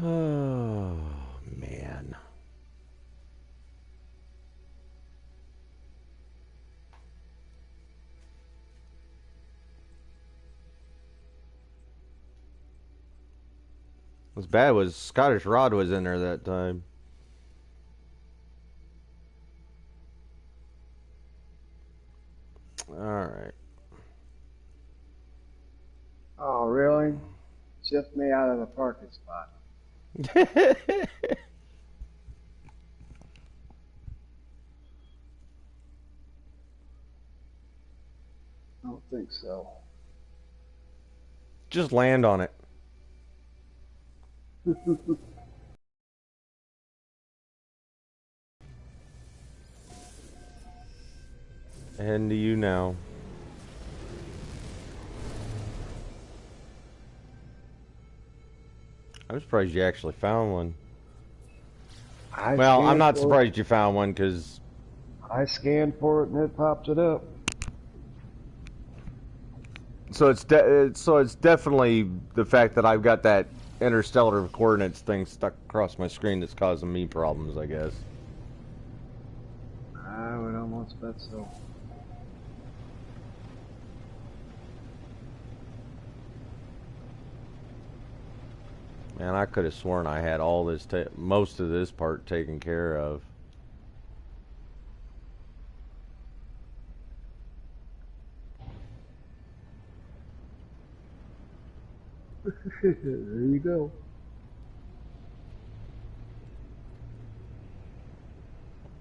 Oh, man. What's bad was Scottish Rod was in there that time. Alright. Oh, really? Shift me out of the parking spot. I don't think so. Just land on it. And to you now. I'm surprised you actually found one. Well, I'm not surprised you found one because I scanned for it and it popped it up. so it's definitely the fact that I've got that interstellar coordinates thing stuck across my screen that's causing me problems, I guess. I would almost bet so. Man, I could have sworn I had all this, most of this part taken care of. There you go.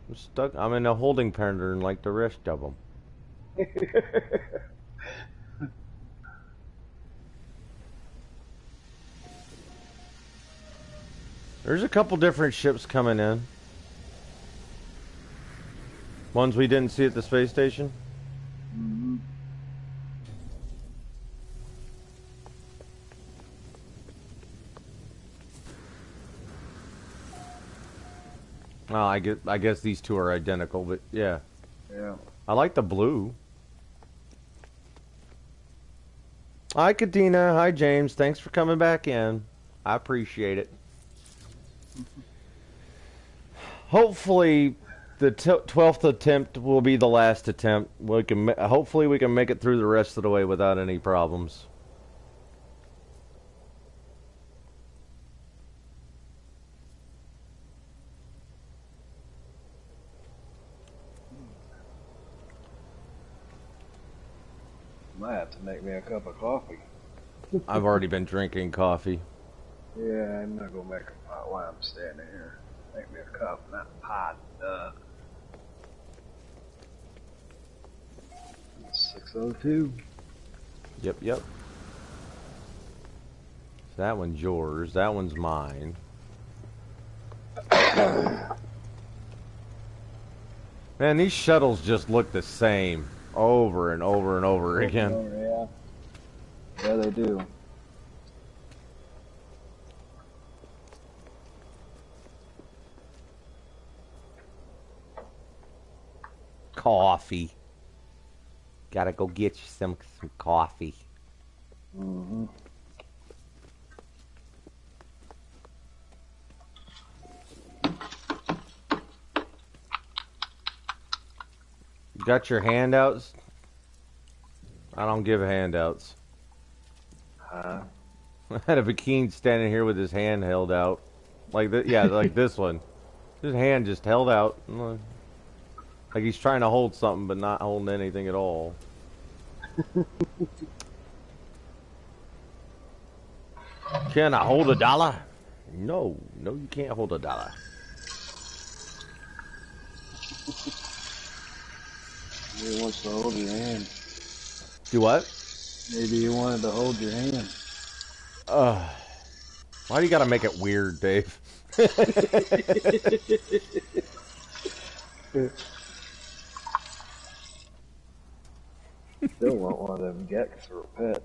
I'm stuck. I'm in a holding pattern like the rest of them. There's a couple different ships coming in. Ones we didn't see at the space station. Mm-hmm. Well, I guess these two are identical, but yeah. Yeah. I like the blue. Hi, Katina. Hi, James. Thanks for coming back in. I appreciate it. Hopefully, the 12th attempt will be the last attempt. Hopefully we can make it through the rest of the way without any problems. Might have to make me a cup of coffee. I've already been drinking coffee. Yeah, I'm not gonna make a pot while I'm standing here. Make me a cup, not a pot. 6:02. Yep. That one's yours. That one's mine. Man, these shuttles just look the same over and over and over again. Oh, yeah. Yeah, they do. Coffee. Gotta go get you some coffee. Mm-hmm. You got your handouts? I don't give handouts. Huh? I had a Vakeen standing here with his hand held out. Like like this one. His hand just held out. Like he's trying to hold something but not holding anything at all. Can I hold $1? No, you can't hold $1. Maybe he wants to hold your hand. Do what? Maybe he wanted to hold your hand. Why do you gotta make it weird, Dave? Still want one of them gecks for a pet.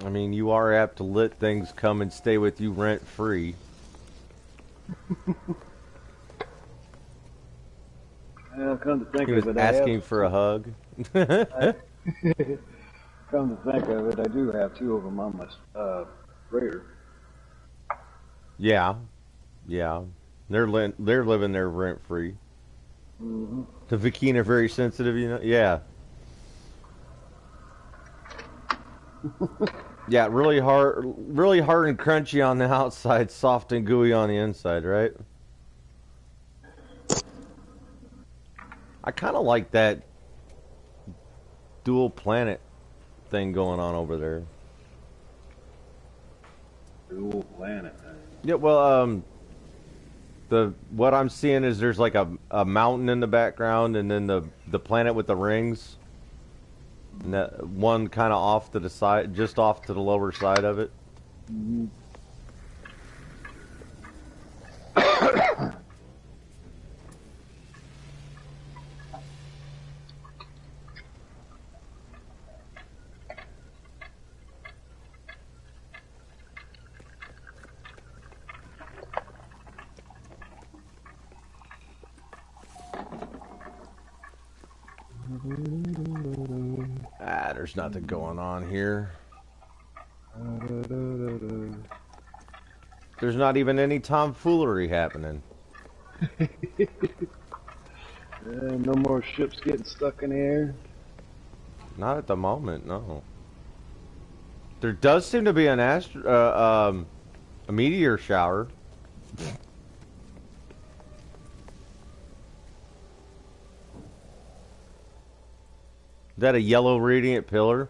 I mean, you are apt to let things come and stay with you rent-free. Well, come to think He was of it, I have. asking for a hug. I, come to think of it, I do have two of them on my freighter. Yeah, yeah. They're living there rent free. Mm-hmm. The Vikine are very sensitive, you know. Yeah, yeah. Really hard and crunchy on the outside, soft and gooey on the inside, right? I kind of like that dual planet thing going on over there. Dual planet. Yeah, well, the what I'm seeing is there's like a mountain in the background, and then the planet with the rings, and that one kind of off to the side, just off to the lower side of it. Mm-hmm. Ah, there's nothing going on here. There's not even any tomfoolery happening. No more ships getting stuck in the air. Not at the moment, no. There does seem to be a meteor shower. Is that a yellow radiant pillar?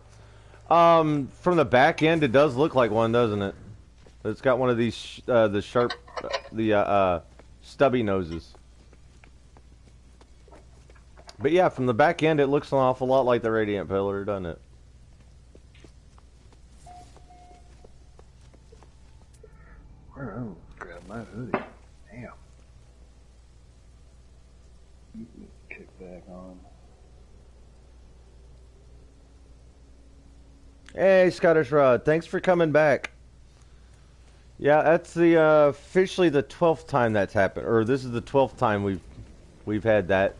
From the back end, it does look like one, doesn't it? It's got one of these, the sharp, stubby noses. But yeah, from the back end, it looks an awful lot like the radiant pillar, doesn't it? Oh, grab my hoodie. Damn. Kick back on. Hey, Scottish Rod, thanks for coming back. Yeah, that's the officially the 12th time that's happened, or this is the 12th time we've had that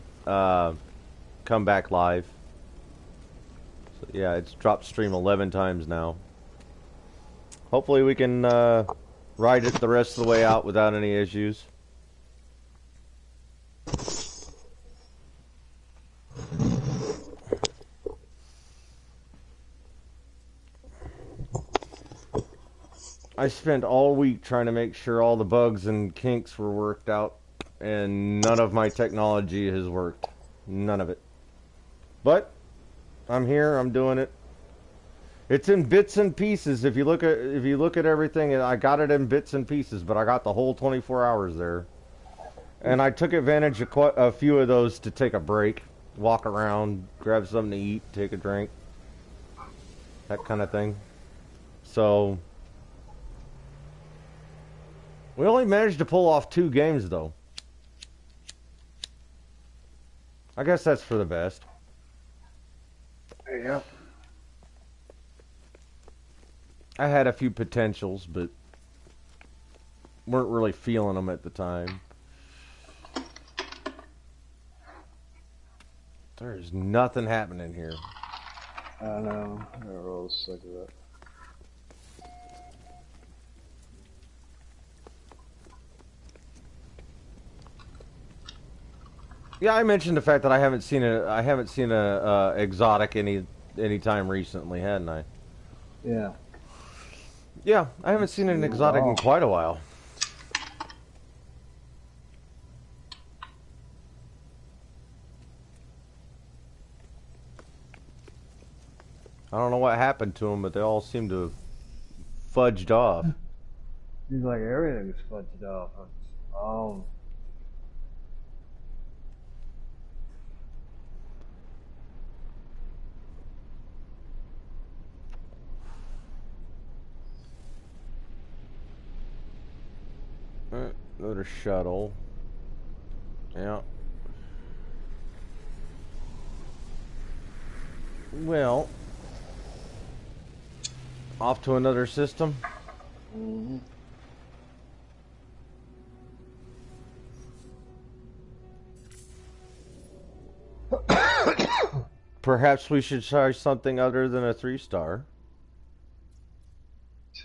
come back live. So yeah, it's dropped stream 11 times now. Hopefully we can ride it the rest of the way out without any issues. I spent all week trying to make sure all the bugs and kinks were worked out, and none of my technology has worked. None of it. But I'm here. I'm doing it. It's in bits and pieces. If you look at everything, I got it in bits and pieces, but I got the whole 24 hours there, and I took advantage of quite a few of those to take a break, walk around, grab something to eat, take a drink, that kind of thing. So. We only managed to pull off 2 games, though. I guess that's for the best. Yeah. I had a few potentials, but weren't really feeling them at the time. There's nothing happening here. I know. They're all sick of it. Yeah, I mentioned the fact that I haven't seen a exotic any time recently, hadn't I? Yeah. Yeah, I haven't seen an exotic in quite a while. I don't know what happened to them, but they all seem to have fudged off. Seems like everything's fudged off. Oh. Another shuttle. Yeah. Well, off to another system. Mm-hmm. Perhaps we should try something other than a 3-star.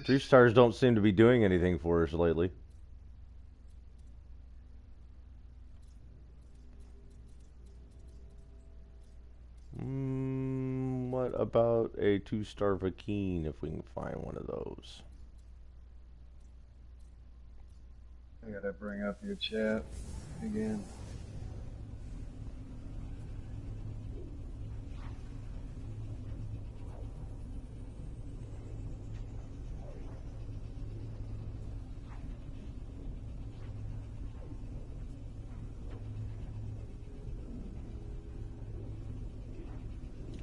3 stars don't seem to be doing anything for us lately. What about a 2-star Vakeen if we can find one of those? I gotta bring up your chat again.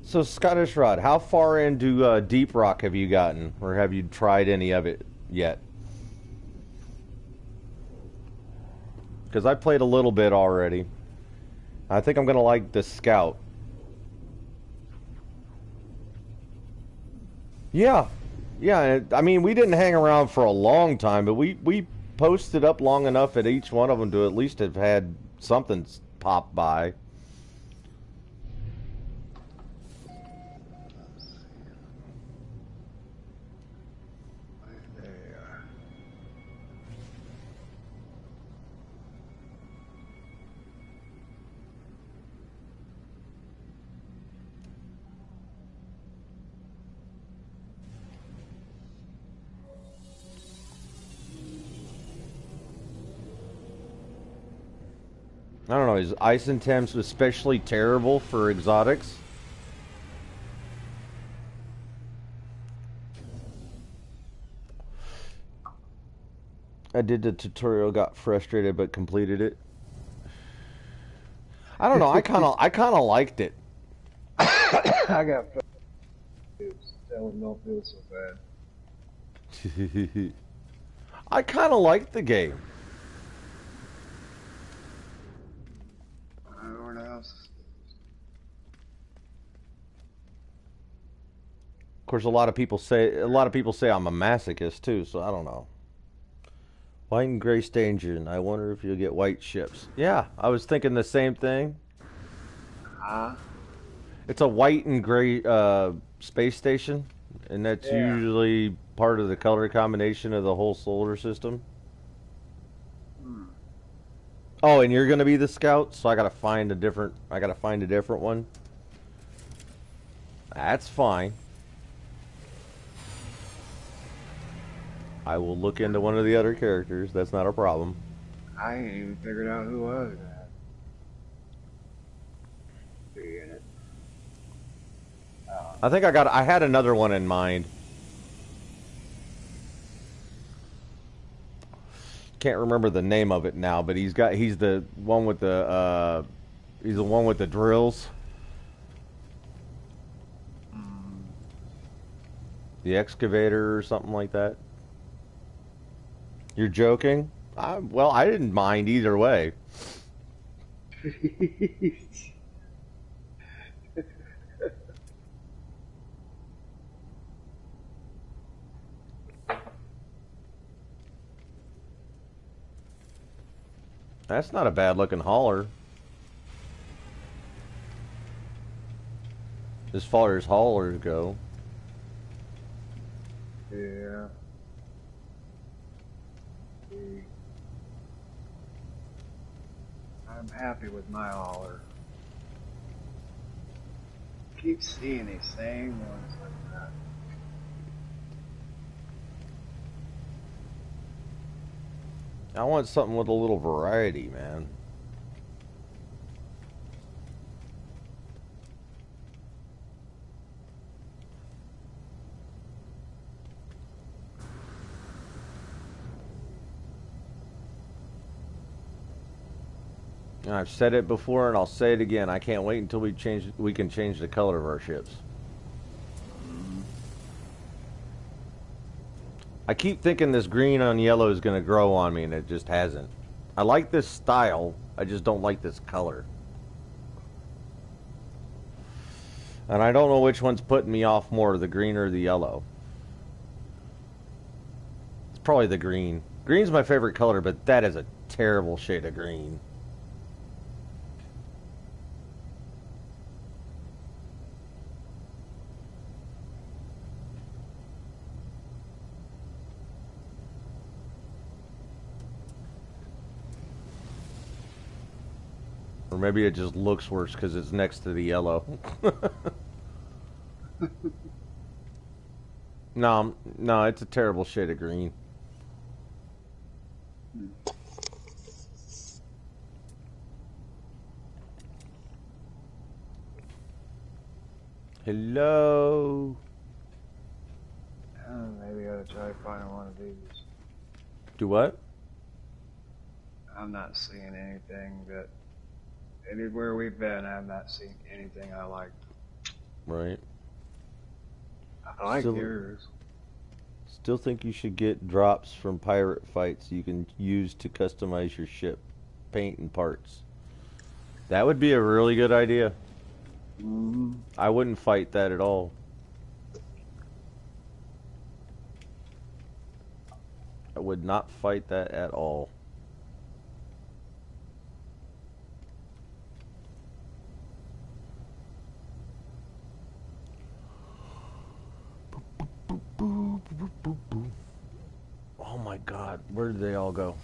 So, Scottish Rod, how far into Deep Rock have you gotten? Or have you tried any of it yet? Because I played a little bit already. I think I'm going to like the Scout. Yeah. Yeah, I mean, we didn't hang around for a long time, but we posted up long enough at each one of them to at least have had something pop by. I don't know, is Ice and Thames especially terrible for exotics? I did the tutorial, got frustrated, but completed it. I don't know, I kinda liked it. I got that one don't feel so bad. I kinda liked the game. What else? Of course, a lot of people say I'm a masochist too, so I don't know. White and gray station. I wonder if you'll get white ships. Yeah, I was thinking the same thing. It's a white and gray space station, and that's usually part of the color combination of the whole solar system. Oh, and you're gonna be the scout, so I gotta find a different one. That's fine. I will look into one of the other characters. That's not a problem. I ain't even figured out who was that. I think I had another one in mind. Can't remember the name of it now, but he's the one with the drills. The excavator or something like that. You're joking? Well, I didn't mind either way. That's not a bad looking hauler. As far as haulers go. Yeah. I'm happy with my hauler. Keep seeing these same ones like that. I want something with a little variety, man. And I've said it before, and I'll say it again. I can't wait until we can change the color of our ships. I keep thinking this green on yellow is going to grow on me, and it just hasn't. I like this style. I just don't like this color. And I don't know which one's putting me off more, the green or the yellow. It's probably the green. Green's my favorite color, but that is a terrible shade of green. Or maybe it just looks worse because it's next to the yellow. No, no, it's a terrible shade of green. Hello. Maybe I ought to try finding one of these. Do what? I'm not seeing anything that anywhere we've been. I'm not seeing anything I like. Right. I like Still, yours. still think you should get drops from pirate fights you can use to customize your ship, paint and parts. That would be a really good idea. Mm-hmm. I wouldn't fight that at all. I would not fight that at all. Oh my god, where did they all go?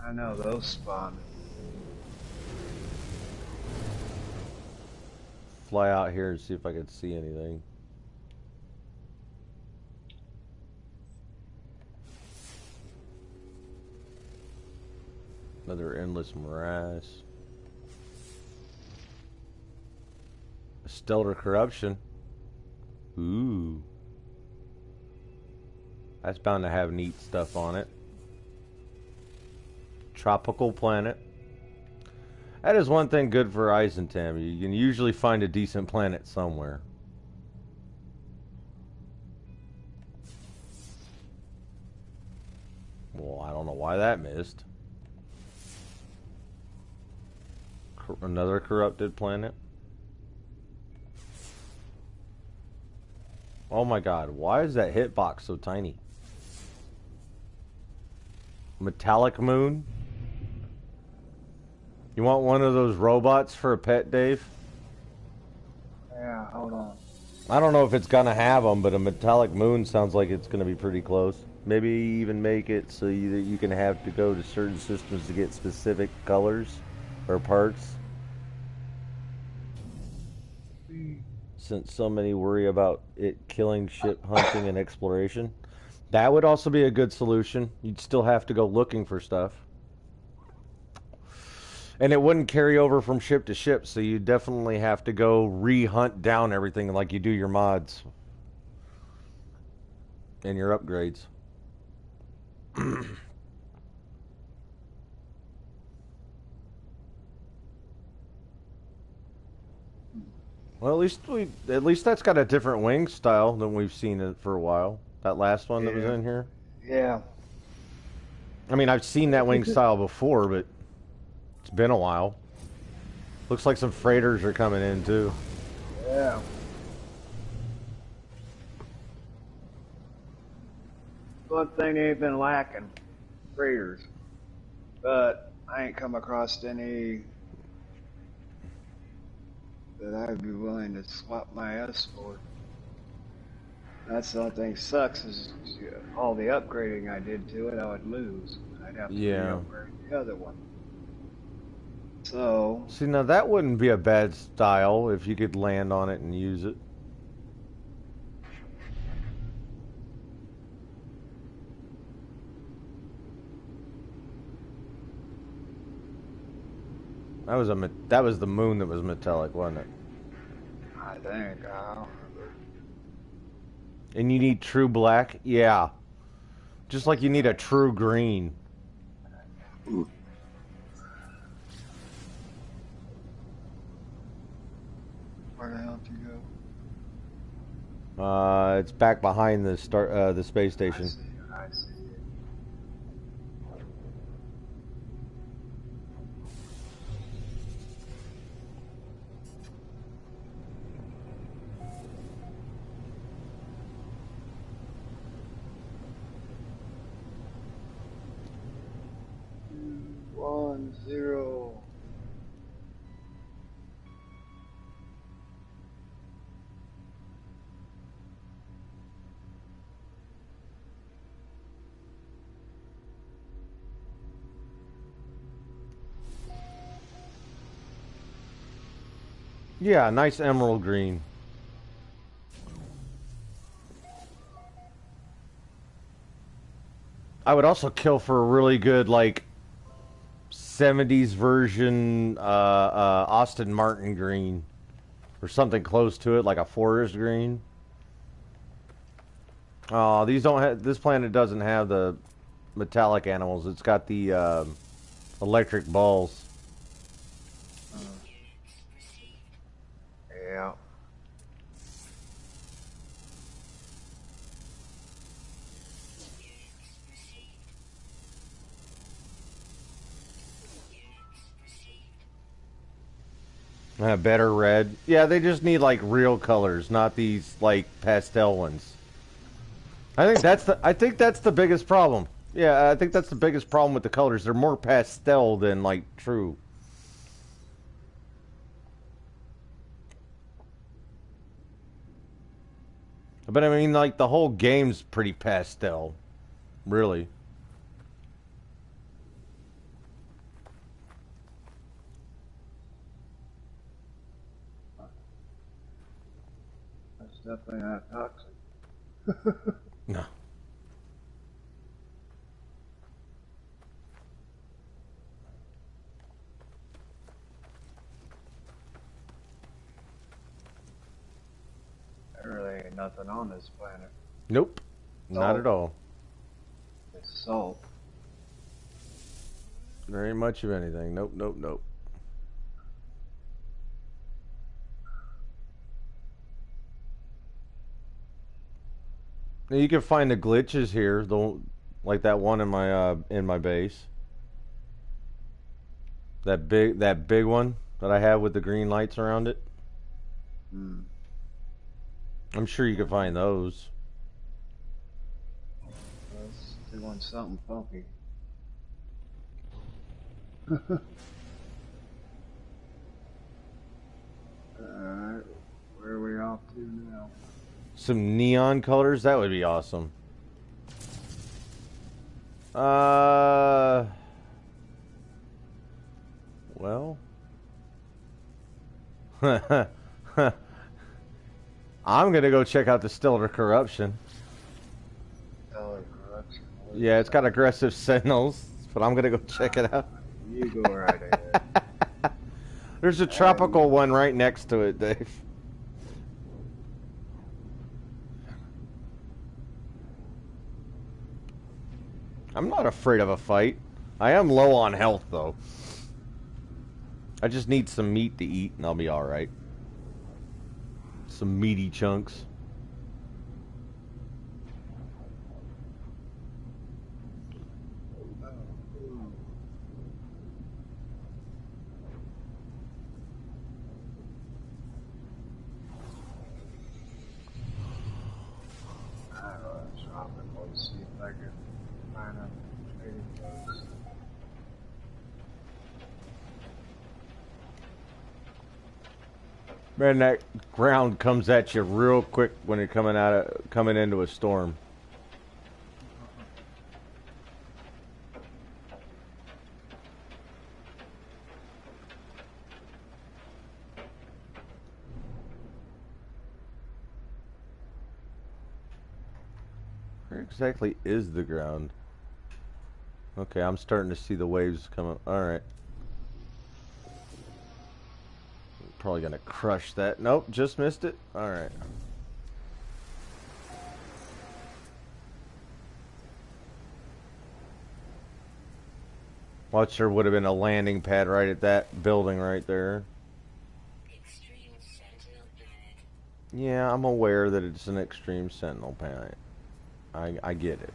I know those spawned. Fly out here and see if I can see anything. Another endless morass. A stellar corruption. Ooh. That's bound to have neat stuff on it. Tropical planet. That is one thing good for Eisentam. You can usually find a decent planet somewhere. Well, I don't know why that missed. Another corrupted planet. Oh my god, why is that hitbox so tiny? Metallic moon? You want one of those robots for a pet, Dave? Yeah, hold on. I don't know if it's gonna have them, but a metallic moon sounds like it's gonna be pretty close. Maybe even make it so that you can have to go to certain systems to get specific colors or parts. Since so many worry about it killing ship hunting and exploration. That would also be a good solution. You'd still have to go looking for stuff. And it wouldn't carry over from ship to ship, so you definitely have to go re-hunt down everything like you do your mods and your upgrades. Well, at least that's got a different wing style than we've seen it for a while. That last one that was in here. Yeah. I mean, I've seen that wing style before, but it's been a while. Looks like some freighters are coming in too. Yeah. One thing they ain't been lacking, freighters. But I ain't come across any that I'd be willing to swap my S for. That's the only thing sucks is all the upgrading I did to it, I would lose. I'd have to re-upgrade the other one. So. See, now that wouldn't be a bad style if you could land on it and use it. That was the moon that was metallic, wasn't it? I think, I don't remember. And you need true black? Yeah. Just like you need a true green. Where the hell did you go? It's back behind the space station. I see. One, zero. Yeah, nice emerald green. I would also kill for a really good, like, 70s version Austin Martin green. Or something close to it, like a forest green. Oh, these don't have. This planet doesn't have the metallic animals. It's got the electric balls. Yeah. Better red. Yeah, they just need like real colors, not these like pastel ones. I think that's the biggest problem. Yeah, I think that's the biggest problem with the colors. They're more pastel than like true. But I mean, like the whole game's pretty pastel, really. That's definitely not toxic. No. There really ain't nothing on this planet. Nope. Not Salt. at all. It's salt. Very much of anything. Nope, nope, nope. Now you can find the glitches here, like that one in my base. That big one that I have with the green lights around it. Hmm. I'm sure you can find those. Let's doing something funky. Alright, where are we off to now? Some neon colors, that would be awesome. Uh, well, I'm gonna go check out the Stellar Corruption. Stellar corruption. Yeah, it's got aggressive sentinels, but I'm gonna go check it out. You go right ahead. There's a tropical one right next to it, Dave. I'm not afraid of a fight. I am low on health, though. I just need some meat to eat, and I'll be alright. Some meaty chunks. See if I can find a trading post. Man, that ground comes at you real quick when you're coming into a storm. Where exactly is the ground? Okay, I'm starting to see the waves come up. Alright. Probably gonna crush that. Nope, just missed it. Alright. Watch, there would have been a landing pad right at that building right there. Yeah, I'm aware that it's an extreme sentinel planet. I get it.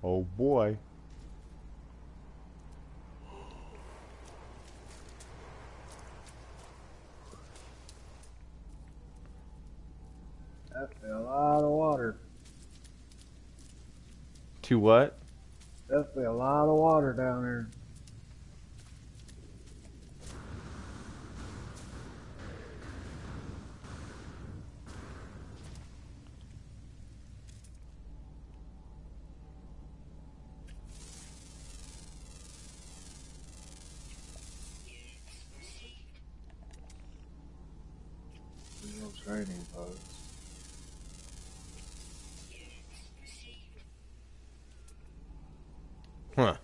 Oh boy. Definitely a lot of water. To what? Definitely a lot of water down there. Real trading post. Huh.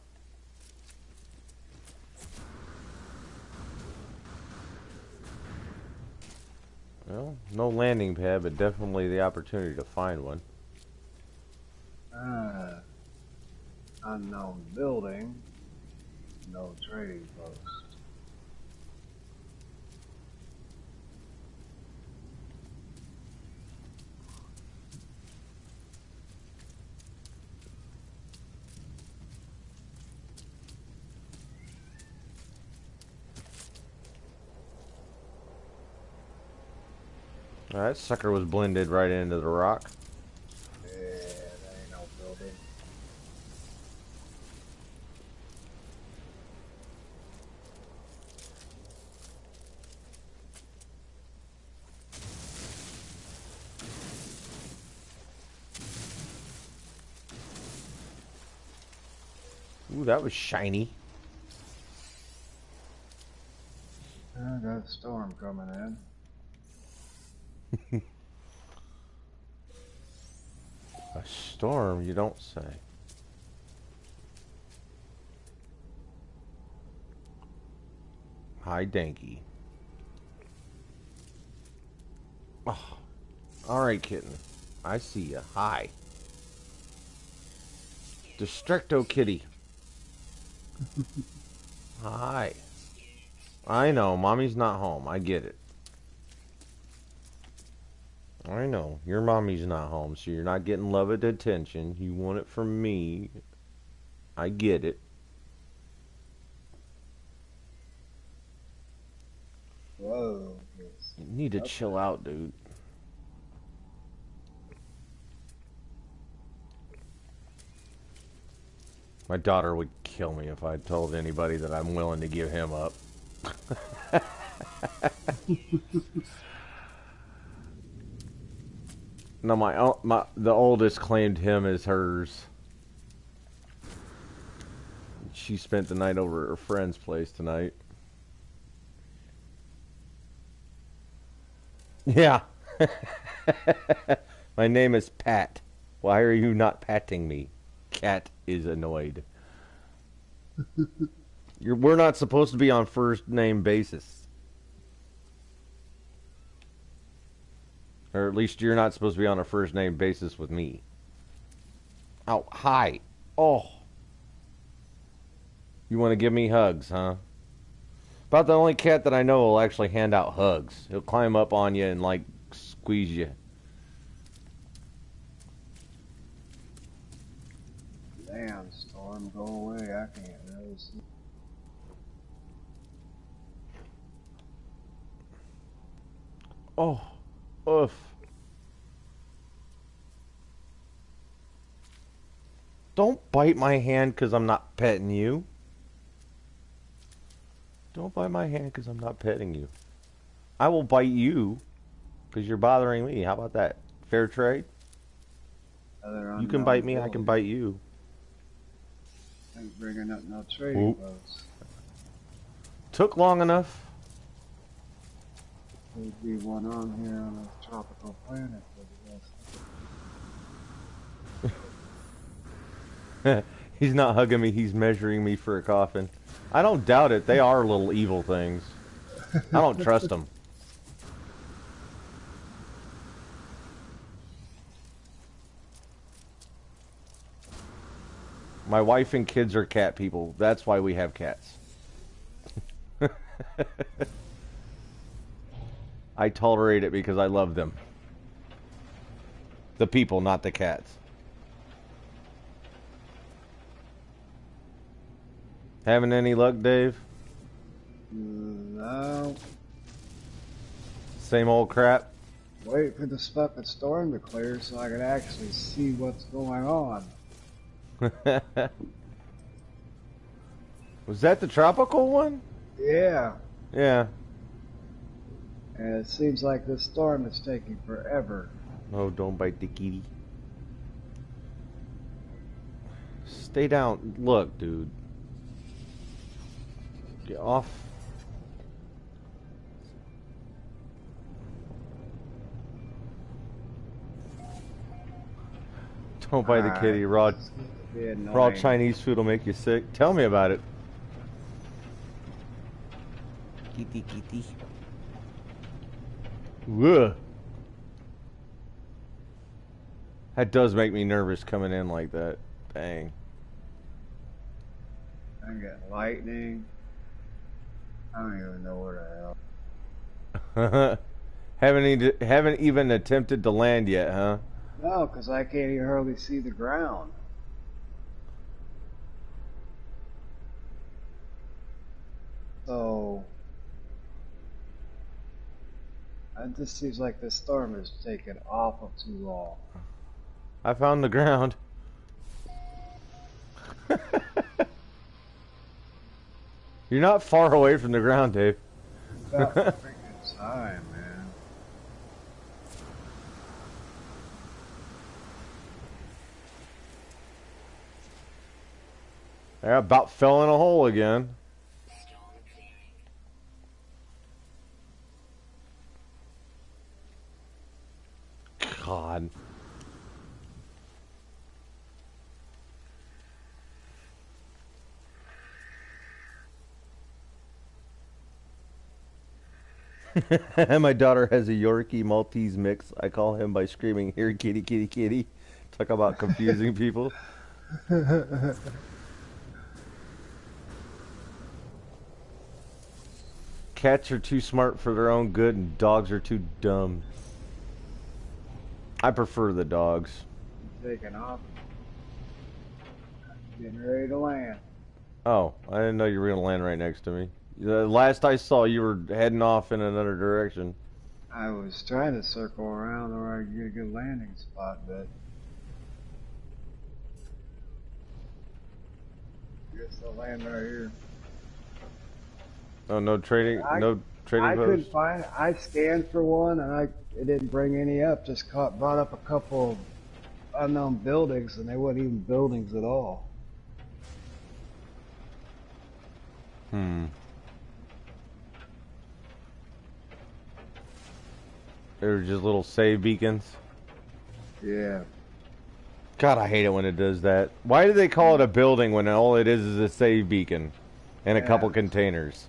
Well, no landing pad, but definitely the opportunity to find one. Unknown building. No trading post. That sucker was blended right into the rock. Yeah, there ain't no building. Ooh, that was shiny. I got a storm coming in. A storm, you don't say. Hi, Danky. Oh, alright, kitten. I see ya. Hi. Distracto kitty. Hi. I know, mommy's not home. I get it. I know, your mommy's not home, so you're not getting love and attention. You want it from me. I get it. Whoa. You need to chill out, dude. My daughter would kill me if I told anybody that I'm willing to give him up. No, the oldest claimed him as hers. She spent the night over at her friend's place tonight. Yeah. My name is Pat. Why are you not patting me? Cat is annoyed. We're not supposed to be on first name basis. Or at least you're not supposed to be on a first name basis with me. Oh, hi. Oh. You want to give me hugs, huh? About the only cat that I know will actually hand out hugs. He'll climb up on you and, like, squeeze you. Damn, storm, go away. I can't really see. Oh. Oof. Don't bite my hand because I'm not petting you. Don't bite my hand because I'm not petting you. I will bite you because you're bothering me. How about that? Fair trade? You can bite me, I can bite you. Ain't bringing up no trading posts. Took long enough. There'd be one on here on a tropical planet. He's not hugging me, he's measuring me for a coffin. I don't doubt it. They are little evil things. I don't trust them. My wife and kids are cat people. That's why we have cats. I tolerate it because I love them. The people, not the cats. Having any luck, Dave? No. Same old crap? wait for this fucking storm to clear so I can actually see what's going on. Was that the tropical one? Yeah. Yeah. And it seems like this storm is taking forever. Oh, don't bite the kitty. Stay down. Look, dude. Get off. Don't bite the kitty. Raw Chinese food will make you sick. Tell me about it. Kitty, kitty. Ugh. That does make me nervous coming in like that. Dang. I got lightning. I don't even know where the hell. Haven't even attempted to land yet, huh? No, because I can't even hardly see the ground. So, it just seems like this storm is taking awful too long. I found the ground. You're not far away from the ground, Dave. About freaking time, man. I about fell in a hole again. God. My daughter has a Yorkie Maltese mix. I call him by screaming, "Here, kitty, kitty, kitty." Talk about confusing people. Cats are too smart for their own good, and dogs are too dumb. I prefer the dogs. Taking off. Getting ready to land. Oh, I didn't know you were going to land right next to me. The last I saw, you were heading off in another direction. I was trying to circle around where I could get a good landing spot, but I guess I'll land right here. Oh, no trading I post? couldn't find it. I scanned for one and it didn't bring any up. Just brought up a couple of unknown buildings and they weren't even buildings at all. They were just little save beacons. Yeah. God, I hate it when it does that. Why do they call it a building when all it is a save beacon and a couple containers?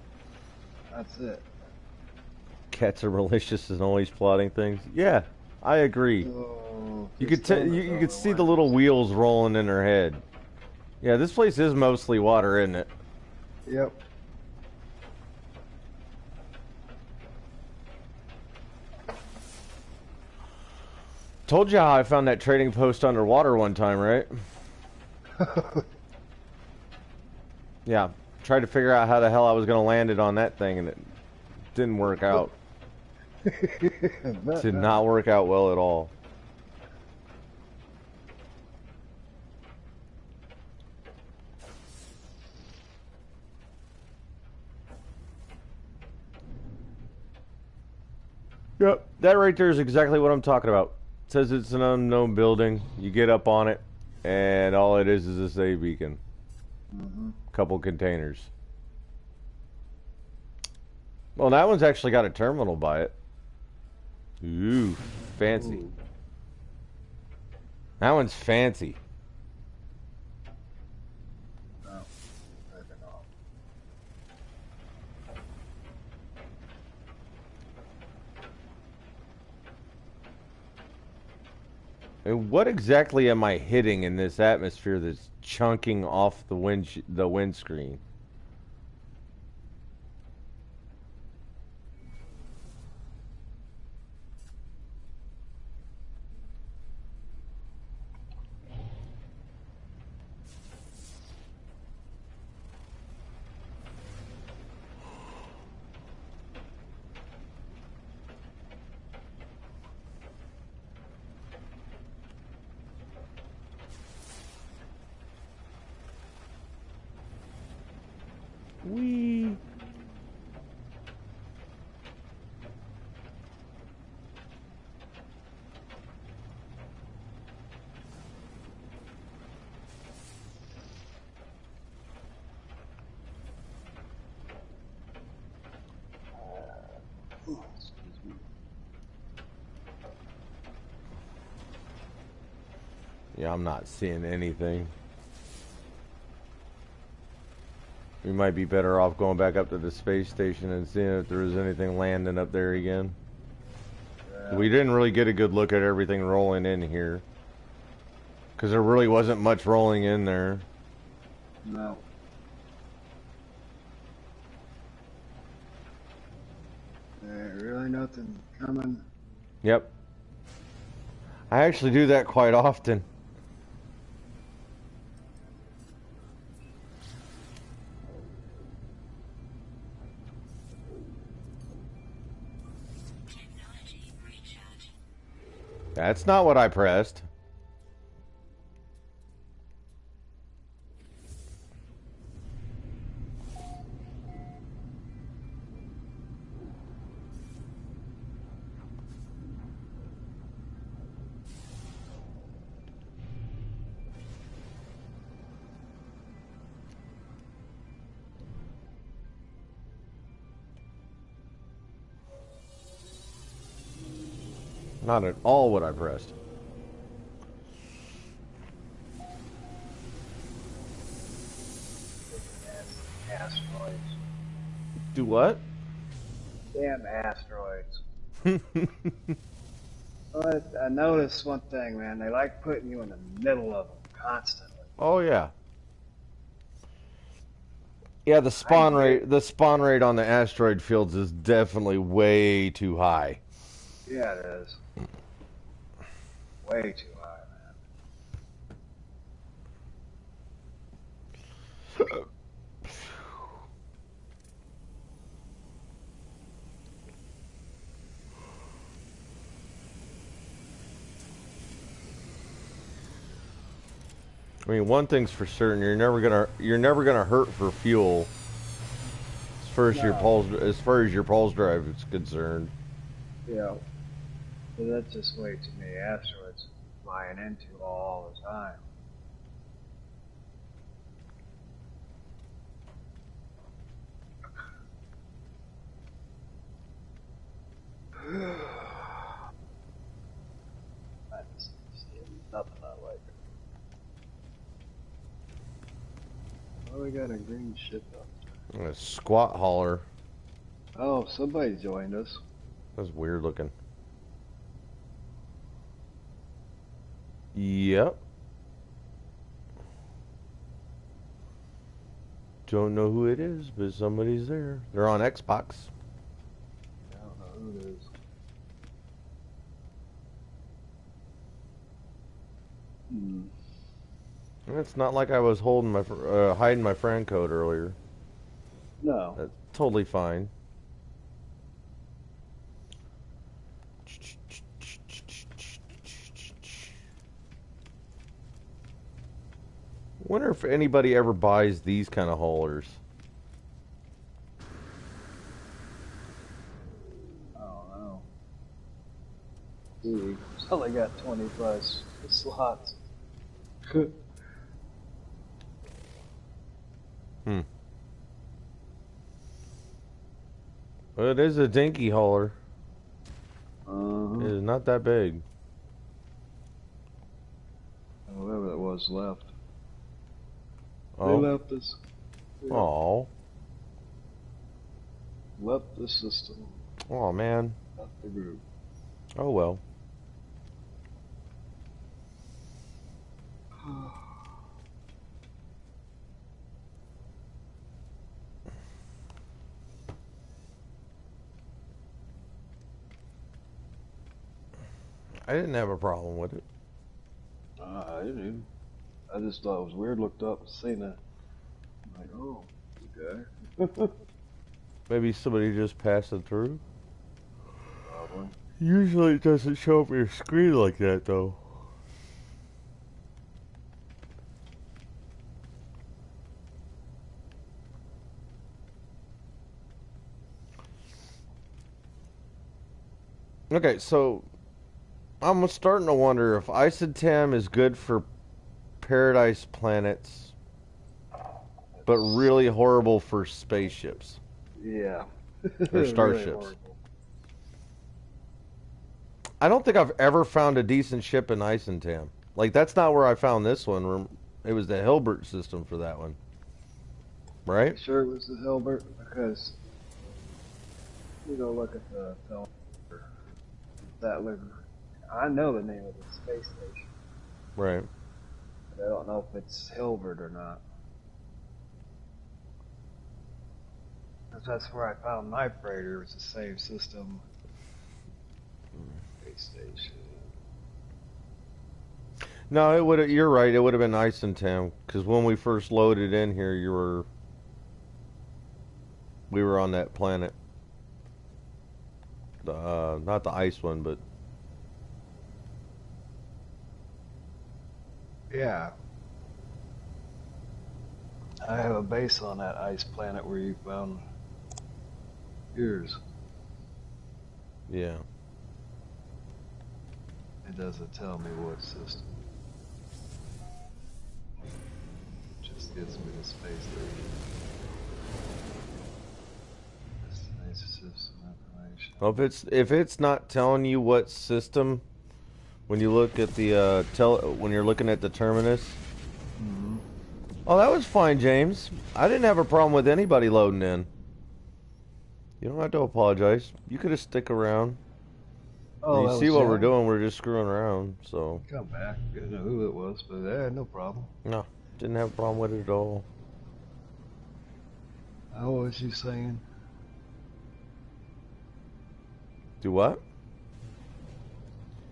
That's it. Cats are malicious and always plotting things. Yeah, I agree. So, You could see the little wheels rolling in her head. Yeah, this place is mostly water, isn't it? Yep. Told you how I found that trading post underwater one time, right? Yeah. Tried to figure out how the hell I was going to land it on that thing, and it didn't work out. Did not work out well at all. Yep, that right there is exactly what I'm talking about. It says it's an unknown building. You get up on it, and all it is a save beacon. Couple containers. Well, that one's actually got a terminal by it. Ooh, fancy. Ooh. That one's fancy. And what exactly am I hitting in this atmosphere that's chunking off the windscreen? Yeah, I'm not seeing anything. We might be better off going back up to the space station and seeing if there was anything landing up there again. We didn't really get a good look at everything rolling in here. Because there really wasn't much rolling in there. No. There ain't really nothing coming. Yep. I actually do that quite often. That's not what I pressed. Not at all what I pressed. Asteroids. Do what? Damn asteroids. But I noticed one thing, man. They like putting you in the middle of them constantly. Oh yeah. Yeah, the spawn rate on the asteroid fields is definitely way too high. Yeah, it is. Way too high, man. I mean, one thing's for certain: you're never gonna hurt for fuel as far as your pulse drive is concerned. Yeah. But that's just way too many asteroids flying into all the time. I just see nothing I like. Oh, we got a green ship up there. A squat hauler. Oh, somebody joined us. That's weird looking. Yep. Don't know who it is, but somebody's there. They're on Xbox. I don't know who it is. It's not like I was holding my hiding my friend code earlier. No. That's totally fine. Wonder if anybody ever buys these kind of haulers. I don't know. Dude, it's only got 25 slots. Well, it is a dinky hauler. Uh-huh. It is not that big. Whatever it was left. Oh. They left us. Oh. Left the system. Oh man. Left the group. Oh well. I didn't have a problem with it. I didn't. I just thought it was weird. Looked up and seen that. I'm like, oh, okay. Maybe somebody just passed it through. Probably. Usually it doesn't show up your screen like that though. Okay, so I'm starting to wonder if Isotam is good for paradise planets, but really horrible for spaceships. Yeah. Or starships. Really I don't think I've ever found a decent ship in Isotam. Like, that's not where I found this one. It was the Hilbert system for that one. Are you Right? sure it was the Hilbert? Because you go look at the film. That look, I know the name of the space station, Right. but I don't know if it's Hilbert or not. Because that's where I found my freighter. It was the same system. Space station. No, it would. You're right. It would have been Eisentam because when we first loaded in here, we were on that planet. Not the ice one, but Yeah, I have a base on that ice planet where you found yours. yeah. It doesn't tell me what system. It just gives me the space station. Destination system information. Well, if it's not telling you what system, when you look at the when you're looking at the terminus. Mm-hmm. Oh, that was fine, James. I didn't have a problem with anybody loading in. You don't have to apologize. You could have stick around. Oh, You that see was what we're Jen? doing? We're just screwing around. So Come back. I didn't know who it was, but yeah, no problem. no, didn't have a problem with it at all. How was you saying? Do what?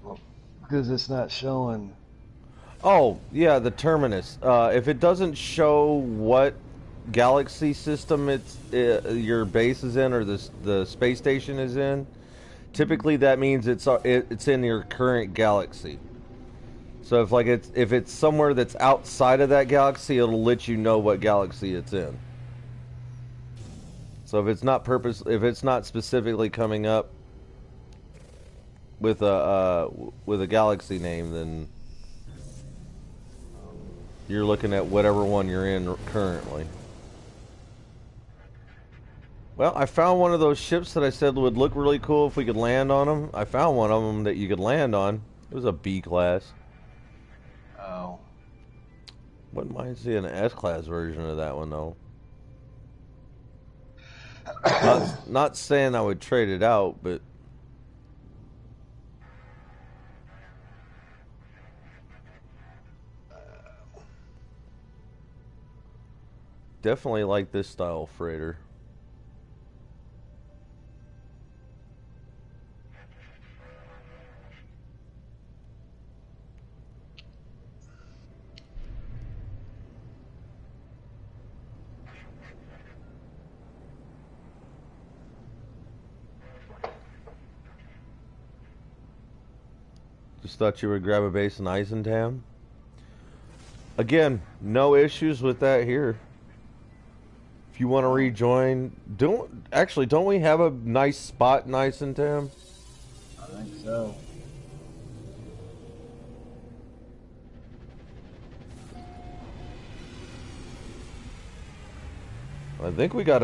Well, because it's not showing. Oh, yeah, the terminus. If it doesn't show what galaxy system your base is in or the space station is in, typically that means it's in your current galaxy. So if it's somewhere that's outside of that galaxy, it'll let you know what galaxy it's in. So if it's not specifically coming up with a galaxy name, then you're looking at whatever one you're in currently. Well, I found one of those ships that I said would look really cool if we could land on them. I found one of them that you could land on. It was a B class. Oh. Wouldn't mind seeing an S class version of that one though. Not saying I would trade it out, but definitely like this style freighter. Just thought you would grab a base in Eisentam. Again, no issues with that here. If you want to rejoin, don't we have a nice spot in Eisentam? I think so. I think we got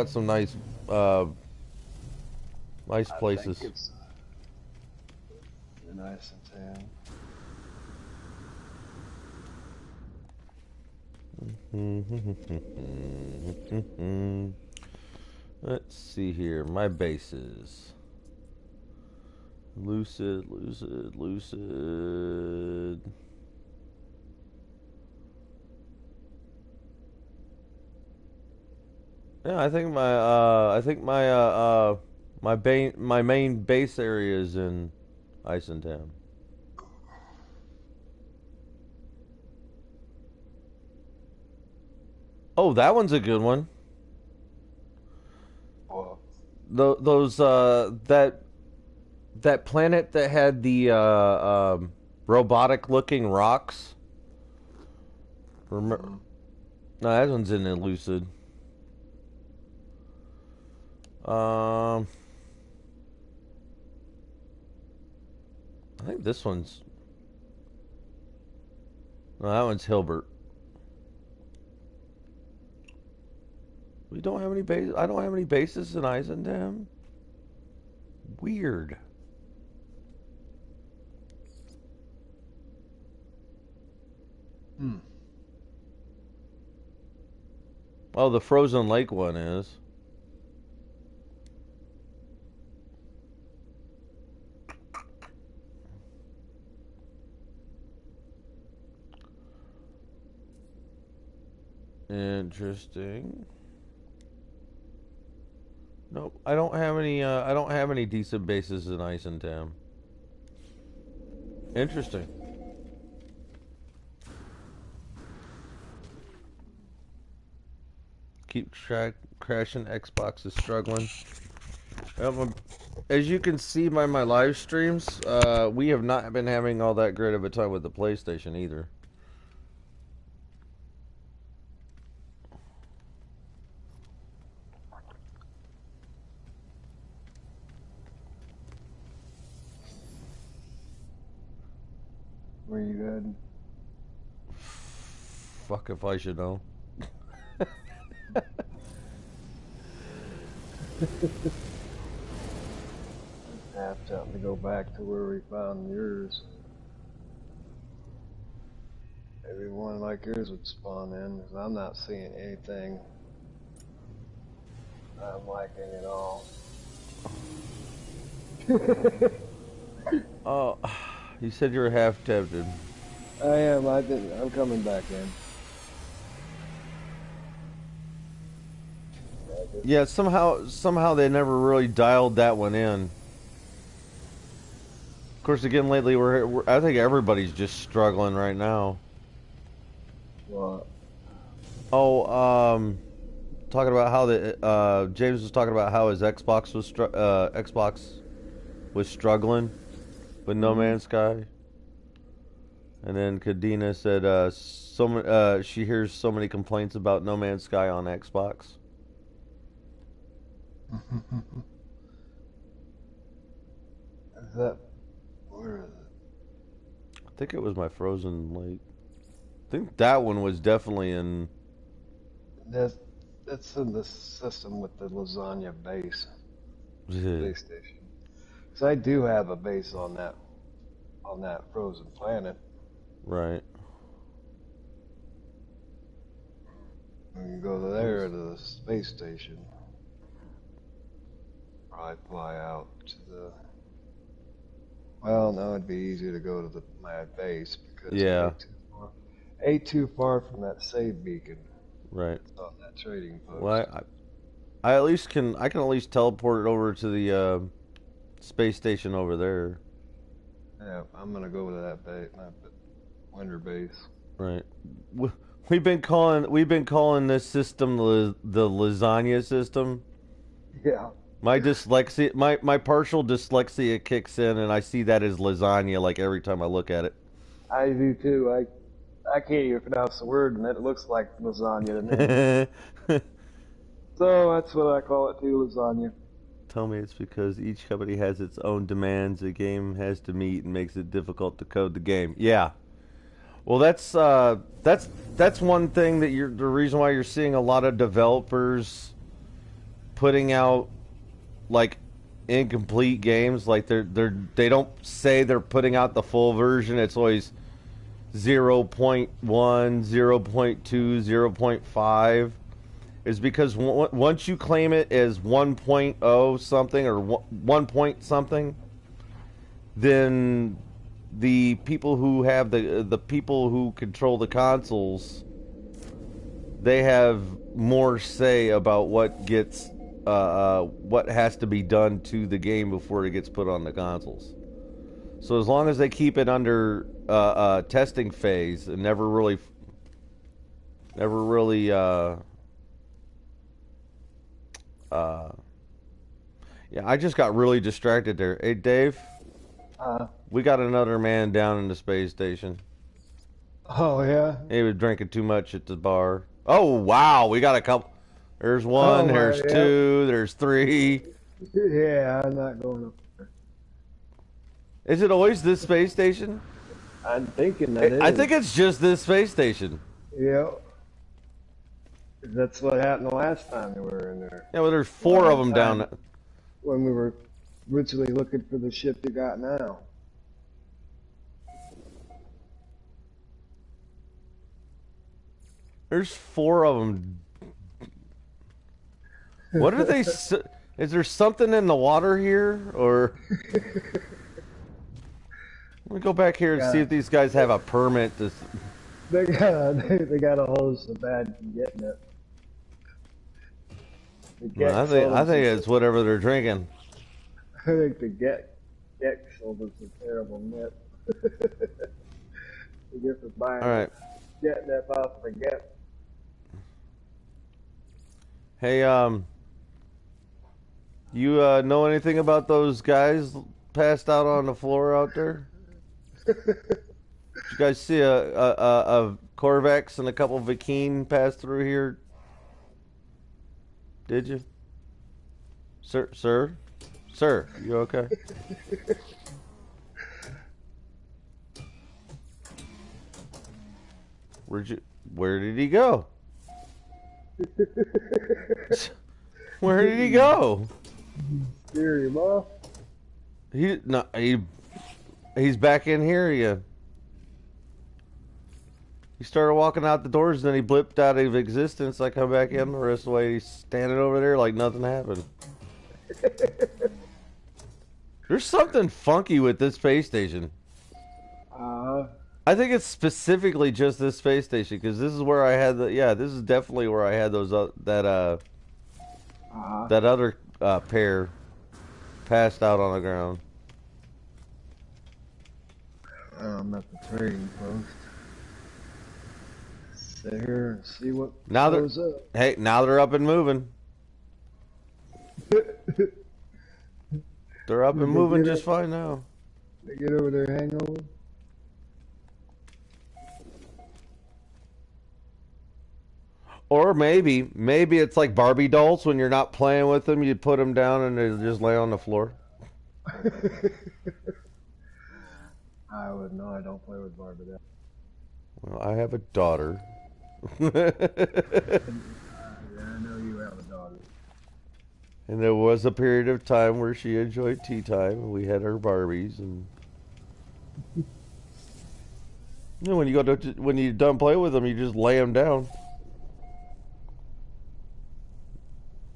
some nice nice places. I think it's nice and tan. Let's see here. My bases. Lucid. Yeah, I think my main base area is in Eisentam. Oh, that one's a good one. well, Those that planet that had the robotic looking rocks. Remember? No, that one's in Lucid. I think this one's. No, that one's Hilbert. We don't have any base. I don't have any bases in Eisentam. Weird. Hmm. Oh, the frozen lake one is. Interesting. Nope, I don't have any. I don't have any decent bases in Ice and Tam. Interesting. Keep track. Crashing. Xbox is struggling. As you can see by my live streams, we have not been having all that great of a time with the PlayStation either. Where you heading? Fuck if I should know. Half time to go back to where we found yours. Maybe one like yours would spawn in, because I'm not seeing anything I'm liking at all. Oh, you said you were half tempted. I am. I'm coming back in. Yeah, somehow they never really dialed that one in. Of course, again lately I think everybody's just struggling right now. What? Oh, talking about how the James was talking about how his Xbox was struggling with No Man's Sky, and then Kadena said she hears so many complaints about No Man's Sky on Xbox. Is that where is it? I think it was my Frozen Lake. I think that one was definitely in. That's in the system with the lasagna base space station. Because I do have a base on that frozen planet. Right. We can go there to the space station. Probably fly out to the. Well, no, it'd be easier to go to my base because Yeah. ain't too far from that save beacon. Right. It's on that trading post. Well, I at least can at least teleport it over to the space station over there. Yeah, I'm gonna go to that base, my winter base. Right. We've been calling this system the lasagna system. Yeah. My dyslexia, my partial dyslexia kicks in, and I see that as lasagna like every time I look at it. I do too. I can't even pronounce the word, and it looks like lasagna to me. So that's what I call it too, lasagna. Tell me it's because each company has its own demands the game has to meet and makes it difficult to code the game. Yeah. Well, that's one thing that the reason why you're seeing a lot of developers putting out like incomplete games. Like they don't say they're putting out the full version. It's always 0.1, 0.2, 0.5. Is because once you claim it as 1.0 something or 1 point something, then the people who have the people who control the consoles, they have more say about what gets what has to be done to the game before it gets put on the consoles. So as long as they keep it under testing phase and never really yeah, I just got really distracted there. Hey, Dave, we got another man down in the space station. Oh yeah. He was drinking too much at the bar. Oh wow, we got a couple. There's one. There's two. There's three. Yeah, I'm not going up there. Is it always this space station? I'm thinking that is. I think it's just this space station. Yeah. That's what happened the last time we were in there. Yeah, well, there's four of them down there. When we were originally looking for the ship you got now. There's 4 of them. What are they? Is there something in the water here, or? Let me go back here and see if these guys have a permit to. They got a hold so bad from getting it. Well, I think it's whatever they're drinking. I think the get sold us a terrible nip. The gift of buying All right. get nip off of the get. Hey, you know anything about those guys passed out on the floor out there? Did you guys see a Corvex and a couple Vikine pass through here? Did you? Sir, you okay? Where did he go? Where did he go? Scary, ma. He's back in here. He started walking out the doors, and then he blipped out of existence. I come back in the rest of the way. He's standing over there like nothing happened. There's something funky with this space station. I think it's specifically just this space station because this is where I had the. Yeah, this is definitely where I had those that other pair passed out on the ground. I'm at the trading post. Sit here and see what goes up. Hey, now they're up and moving. They're up and moving just fine now. They get over their hangover. Or maybe it's like Barbie dolls. When you're not playing with them, you put them down and they just lay on the floor. I would know. I don't play with Barbie dolls. Well, I have a daughter. Yeah, I know you have a daughter. And there was a period of time where she enjoyed tea time, and we had her Barbies. And you know, when you're done playing with them, you just lay them down.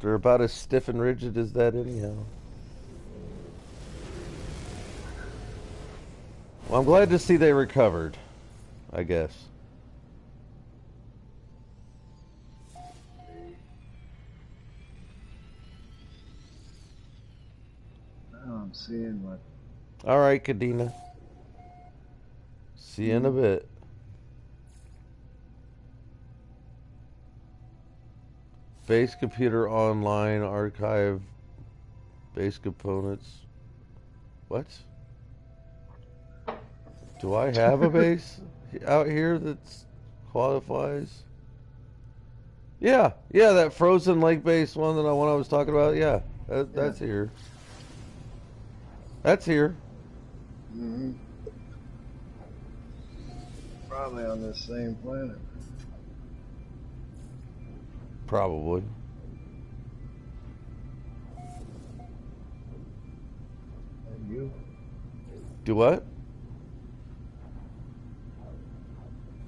They're about as stiff and rigid as that, anyhow. Well, I'm glad to see they recovered, I guess. Now I'm seeing what. All right, Kadena. See you in a bit. Base computer online archive. Base components. What? Do I have a base out here that qualifies? Yeah, that frozen lake base one that I was talking about. Yeah, that's here. That's here. Mm-hmm. Probably on this same planet. Probably. And you? Do what?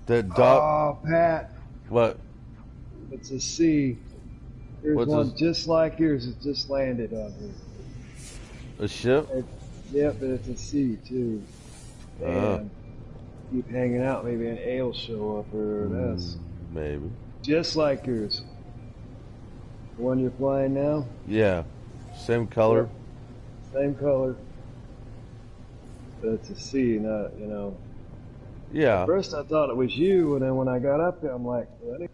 The dog. Oh, Pat. What? It's a C. Here's one just like yours. It just landed on here. A ship? Yep, but it's a C too. And keep hanging out. Maybe an A will show up or an S. Maybe. Just like yours. The one you're flying now? Yeah. Same color? Yep. Same color. But it's a C, not, Yeah. At first I thought it was you, and then when I got up there, I'm like, what? I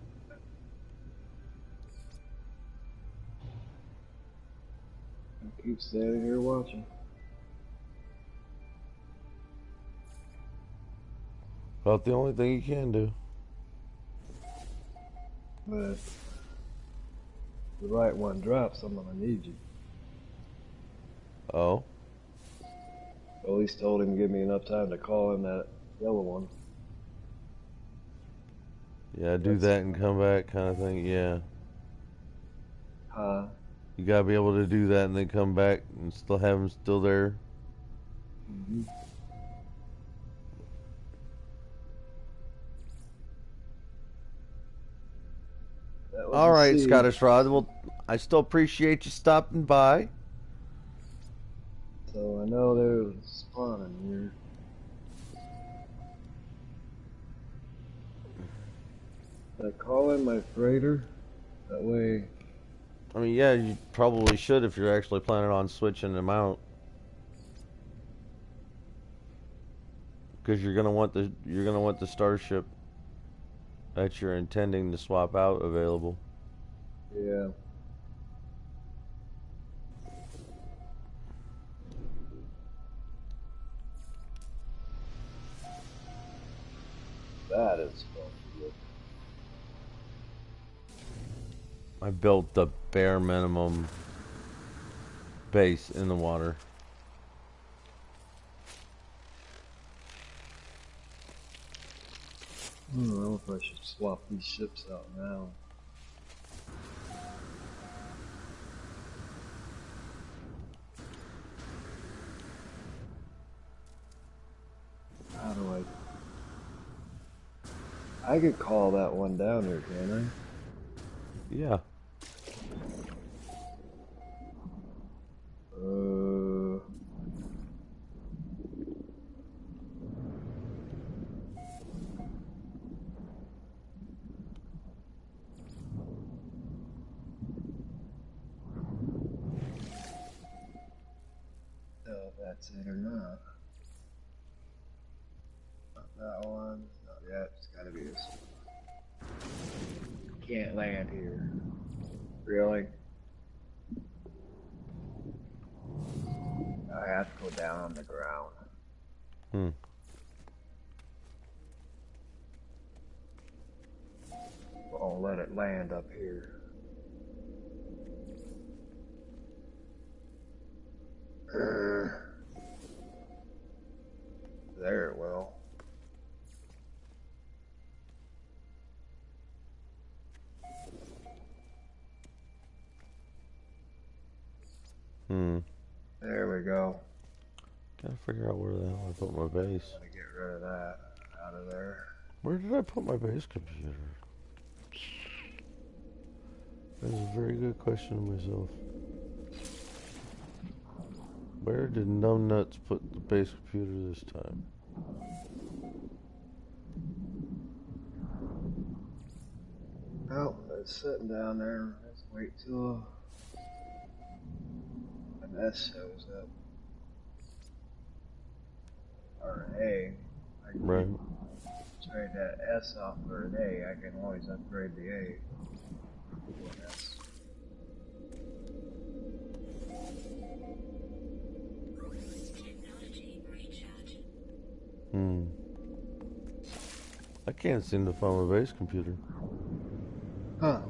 keep standing here watching. About the only thing you can do. But if the right one drops, I'm gonna need you. Oh. At least told him to give me enough time to call him that yellow one. Yeah, do that and come back kind of thing, yeah. You gotta be able to do that and then come back and still have him still there. Mm-hmm. That was All a right, seed. Scottish Rod. Well, I still appreciate you stopping by. So I know there's a spawn in here. I call in my freighter. That way. I mean, yeah, you probably should if you're actually planning on switching them out, because you're gonna want the starship that you're intending to swap out available. Yeah. That is funky. I built the bare minimum base in the water. I don't know if I should swap these ships out now. How do I could call that one down here, can Yeah. I? Know if that's it or not. Not that one. Not yet. It's gotta be this one. Can't land here. Really? I have to go down on the ground. Hmm. I'll let it land up here. There it will. Hmm. There we go. Gotta figure out where the hell I put my base. Gotta get rid of that out of there. Where did I put my base computer? That's a very good question to myself. Where did Numbnuts put the base computer this time? Oh, it's sitting down there. Let's wait till an S shows up. Or an A. I can Right. trade that S off for an A. I can always upgrade the A. S. Hmm. I can't seem to find my base computer. Huh.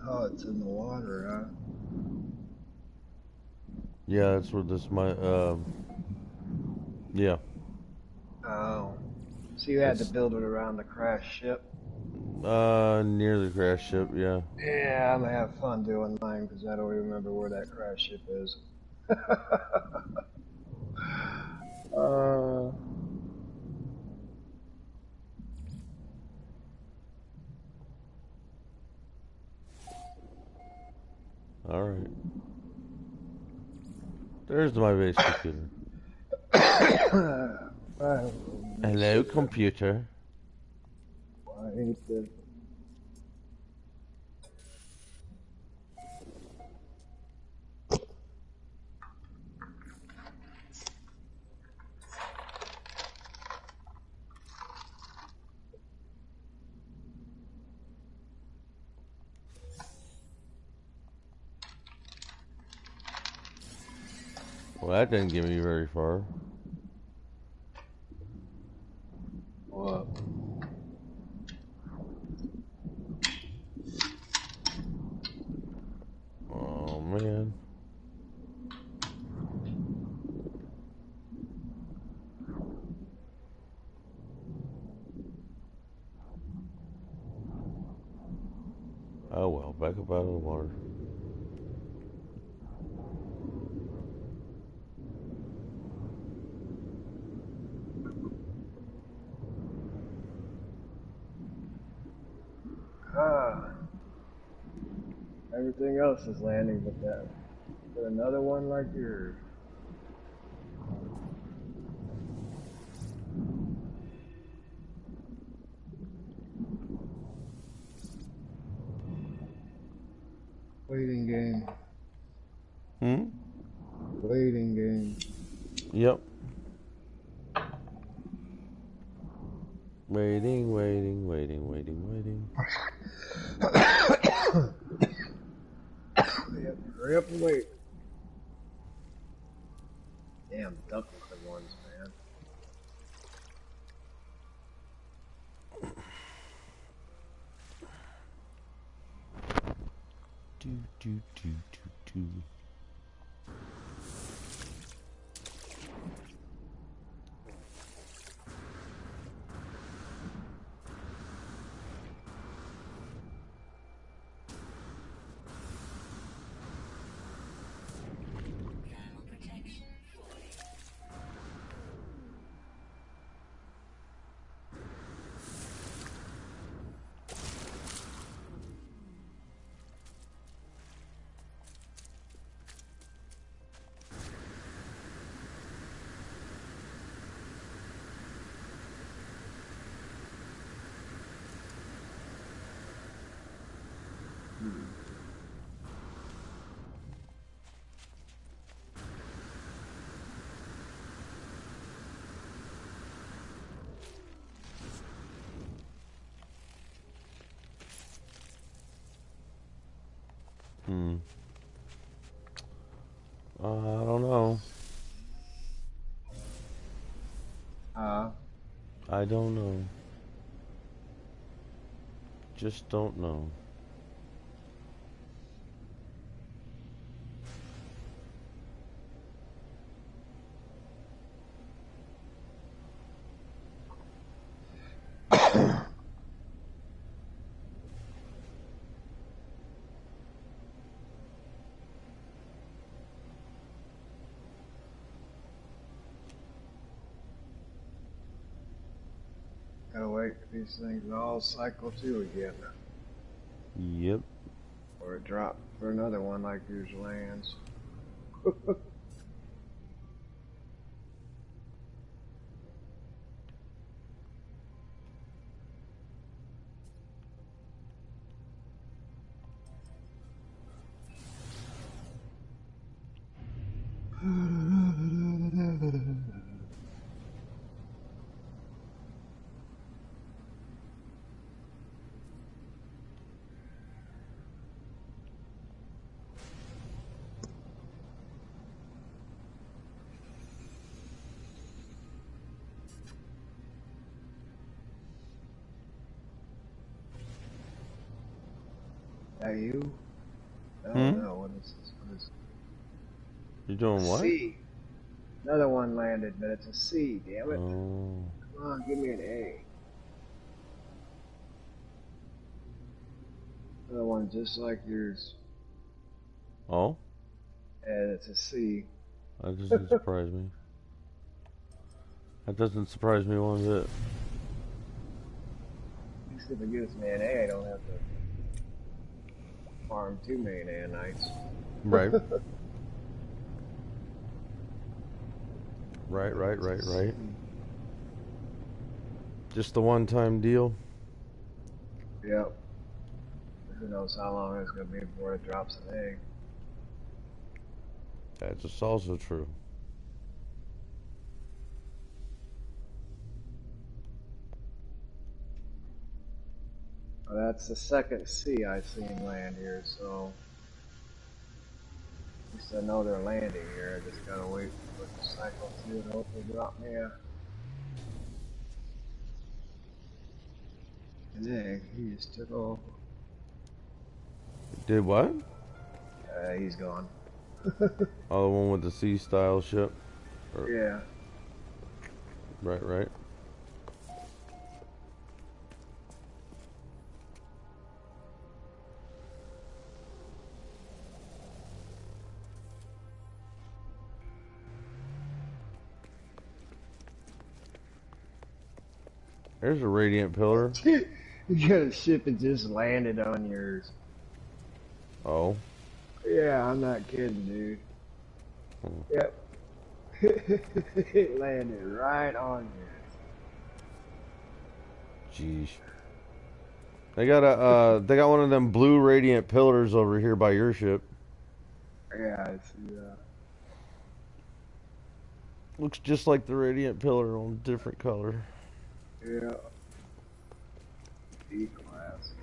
Oh, it's in the water, huh? Yeah, that's where this my yeah. Oh. So you had to It's build it around the crashed ship? near the crash ship, yeah. Yeah, I'm gonna have fun doing mine because I don't remember where that crashed ship is. uh, Alright. There's my base computer. Hello, computer. Why ain't the Well, that didn't get me very far. what? Oh, man. Oh, well, back up out of the water. Everything else is landing, but that. But another one like yours. Waiting game. Waiting game. Yep. Waiting. Yep, hurry up and wait. Damn duck-looking ones, man. Do. I don't know. I don't know. Just don't know. Gotta wait for these things to all cycle through again. Yep. Or it drop for another one like yours lands. That you? I don't know. What is this? What is You're doing what? C. Another one landed, but it's a C, damn it. Oh. Come on, give me an A. Another one just like yours. Oh? And it's a C. That doesn't surprise me. That doesn't surprise me one bit. At least if it gives me an A, I don't have to farm too many nanites. Right. Right. Just the one-time deal? Yep. Who knows how long it's going to be before it drops an egg. That's also true. Well, that's the second C I've seen land here, so at least I know they're landing here. I just gotta wait for the cycle through and hopefully drop me an egg. He just took off. Did what? He's gone. Oh, the one with the C-style ship? Or, Yeah. Right. There's a radiant pillar. You got a ship that just landed on yours. Oh. Yeah, I'm not kidding, dude. Hmm. Yep. It landed right on you. Jeez. They got one of them blue radiant pillars over here by your ship. Yeah, I see that. Looks just like the radiant pillar on a different color. Yeah, E class.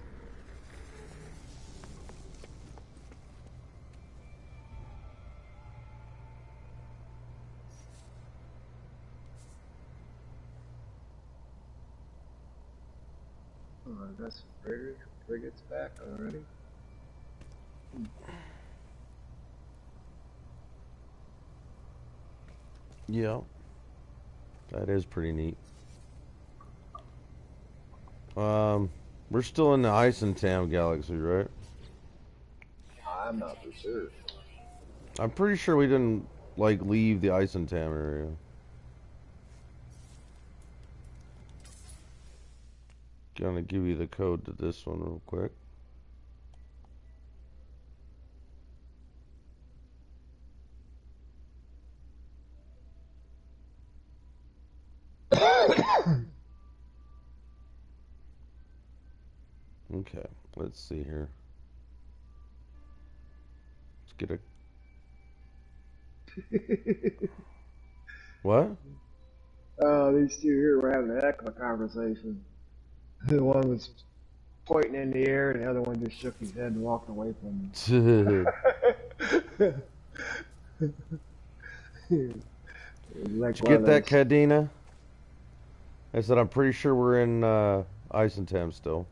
Oh, I got some frigates back already. Yeah, that is pretty neat. Um, we're still in the Isentam galaxy, right? I'm not for sure. I'm pretty sure we didn't like leave the Isentam area. Gonna give you the code to this one real quick. Okay, let's see here. Let's get a what? These two here were having a heck of a conversation. The one was pointing in the air, and the other one just shook his head and walked away from Did him. Like you one of get that, those. Cadena? I said I'm pretty sure we're in Isentam still.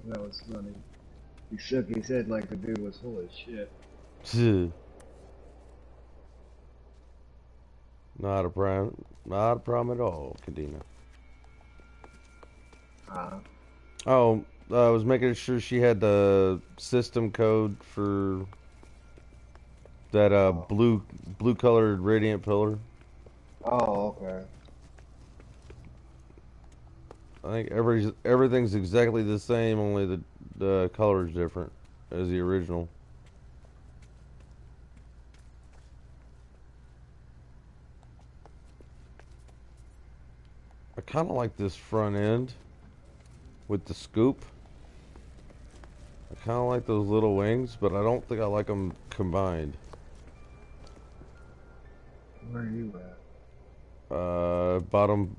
That was funny. He shook his head like the dude was full of shit. Not a problem at all, Cadena. Uh, Oh, I was making sure she had the system code for that oh, blue colored radiant pillar. oh, okay. I think everything's exactly the same, only the color is different as the original. I kind of like this front end with the scoop. I kind of like those little wings, but I don't think I like them combined. Where are you at? Bottom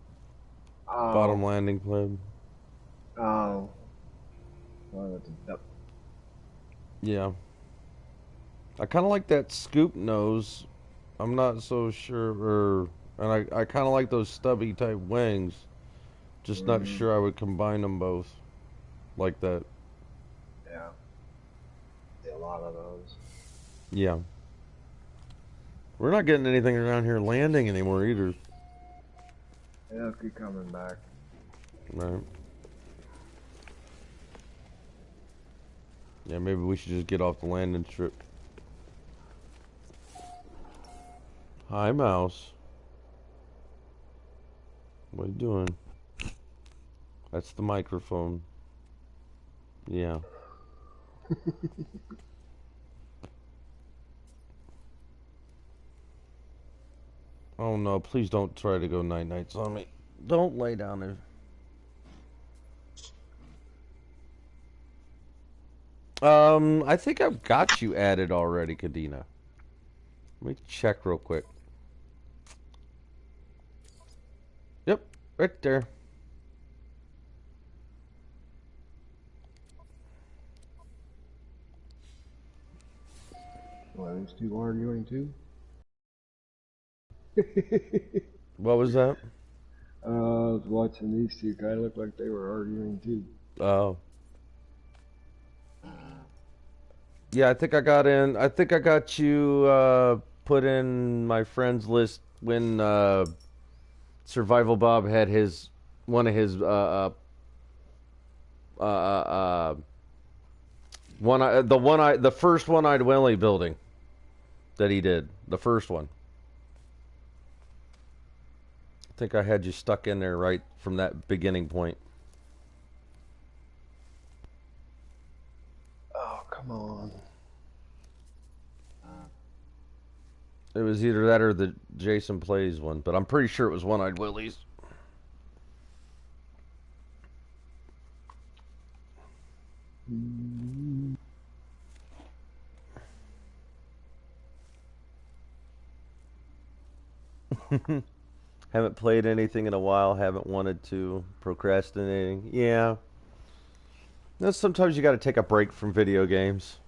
Oh, landing plane. oh. Well, that's a duck. Yeah, I kind of like that scoop nose. I'm not so sure, and I kind of like those stubby type wings. Just not Mm, sure I would combine them both like that. yeah, see a lot of those. Yeah, we're not getting anything around here landing anymore either. They'll keep coming back. Right? Yeah, maybe we should just get off the landing strip. Hi, mouse. What are you doing? That's the microphone. Yeah. Oh no, please don't try to go night nights on me. Don't lay down there. I think I've got you added already, Kadena. Let me check real quick. Yep, right there. Well, these two arguing too? What was that? I was watching these two kind of look like they were arguing too. Oh. Yeah, I think I got in. I think I got you put in my friends list when Survival Bob had his one of his uh, uh, the first one-eyed Willie building that he did. The first one. I think I had you stuck in there right from that beginning point. Oh, come on. It was either that or the Jason Plays one, but I'm pretty sure it was One-Eyed Willie's. Haven't played anything in a while, haven't wanted to, procrastinating. Yeah. Sometimes you got to take a break from video games.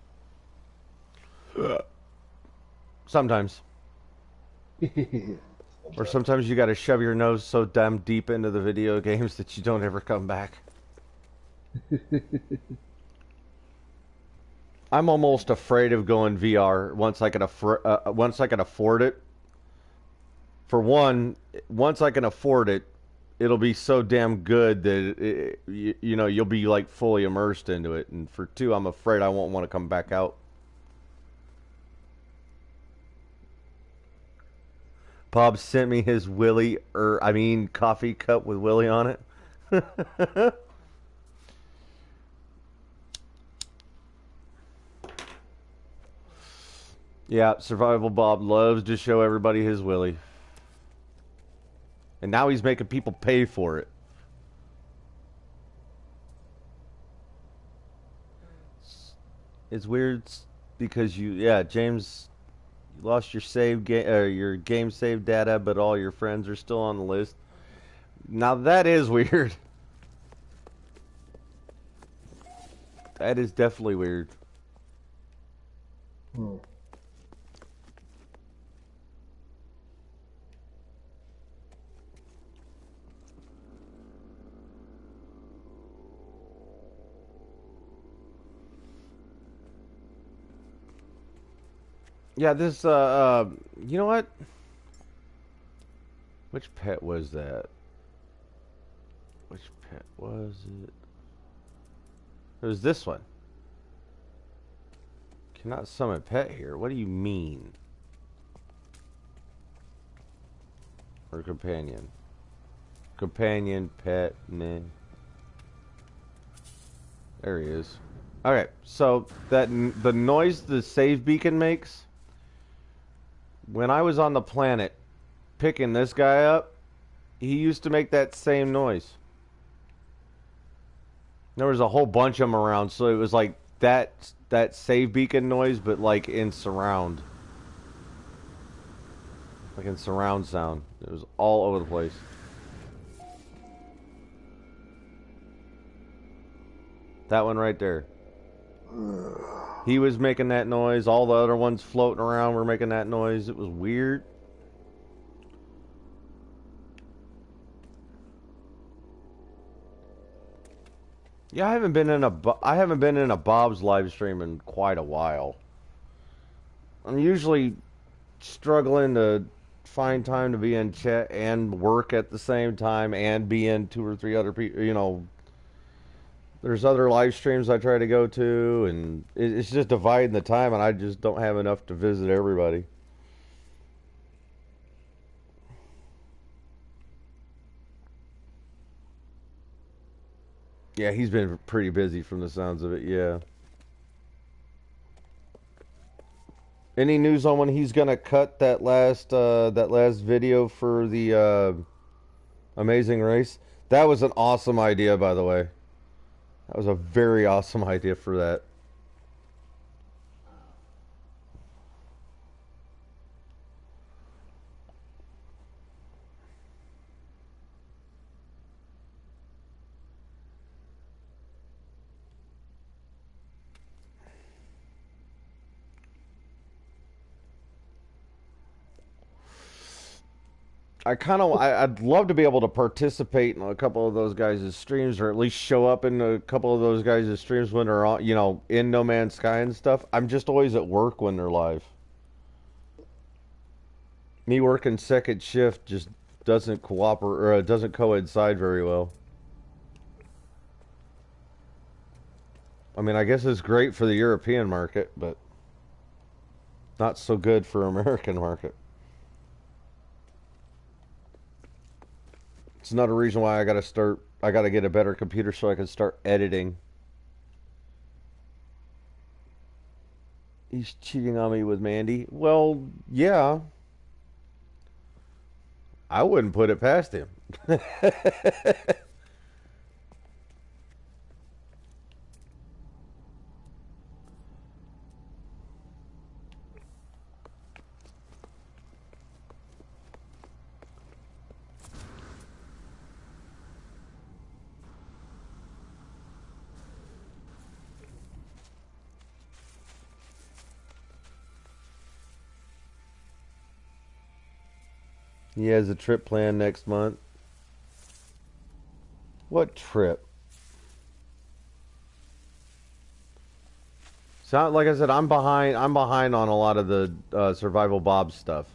Sometimes. Or sometimes you got to shove your nose so damn deep into the video games that you don't ever come back. I'm almost afraid of going VR once I can afford it. For one, once I can afford it, it'll be so damn good that you'll be like fully immersed into it. And for two, I'm afraid I won't want to come back out. Bob sent me his coffee cup with Willie on it. Yeah, Survival Bob loves to show everybody his Willie. And now he's making people pay for it. It's weird because James, you lost your your game save data, but all your friends are still on the list. Now that is weird. That is definitely weird. Yeah, this, you know what? Which pet was that? Which pet was it? It was this one. Cannot summon pet here. What do you mean? Or companion? Companion, pet, meh. There he is. Okay, so the noise the save beacon makes, when I was on the planet picking this guy up, he used to make that same noise. There was a whole bunch of them around, so it was like that save beacon noise, but like in surround. Like in surround sound. It was all over the place. That one right there. He was making that noise. All the other ones floating around were making that noise. It was weird. Yeah, I haven't been in a Bob's live stream in quite a while. I'm usually struggling to find time to be in chat and work at the same time and be in 2 or 3 other people, there's other live streams I try to go to, and it's just dividing the time, and I just don't have enough to visit everybody. Yeah, he's been pretty busy from the sounds of it, yeah. Any news on when he's gonna cut that last video for the Amazing Race? That was an awesome idea, by the way. That was a very awesome idea for that. I'd love to be able to participate in a couple of those guys' streams, or at least show up in a couple of those guys' streams when they're on, in No Man's Sky and stuff. I'm just always at work when they're live. Me working second shift just doesn't cooperate, or doesn't coincide very well. I mean, I guess it's great for the European market, but not so good for American market. It's another reason why I gotta get a better computer so I can start editing. He's cheating on me with Mandy. Well, yeah. I wouldn't put it past him. He has a trip planned next month. What trip? So, like I said, I'm behind. I'm behind on a lot of the Survival Bob stuff.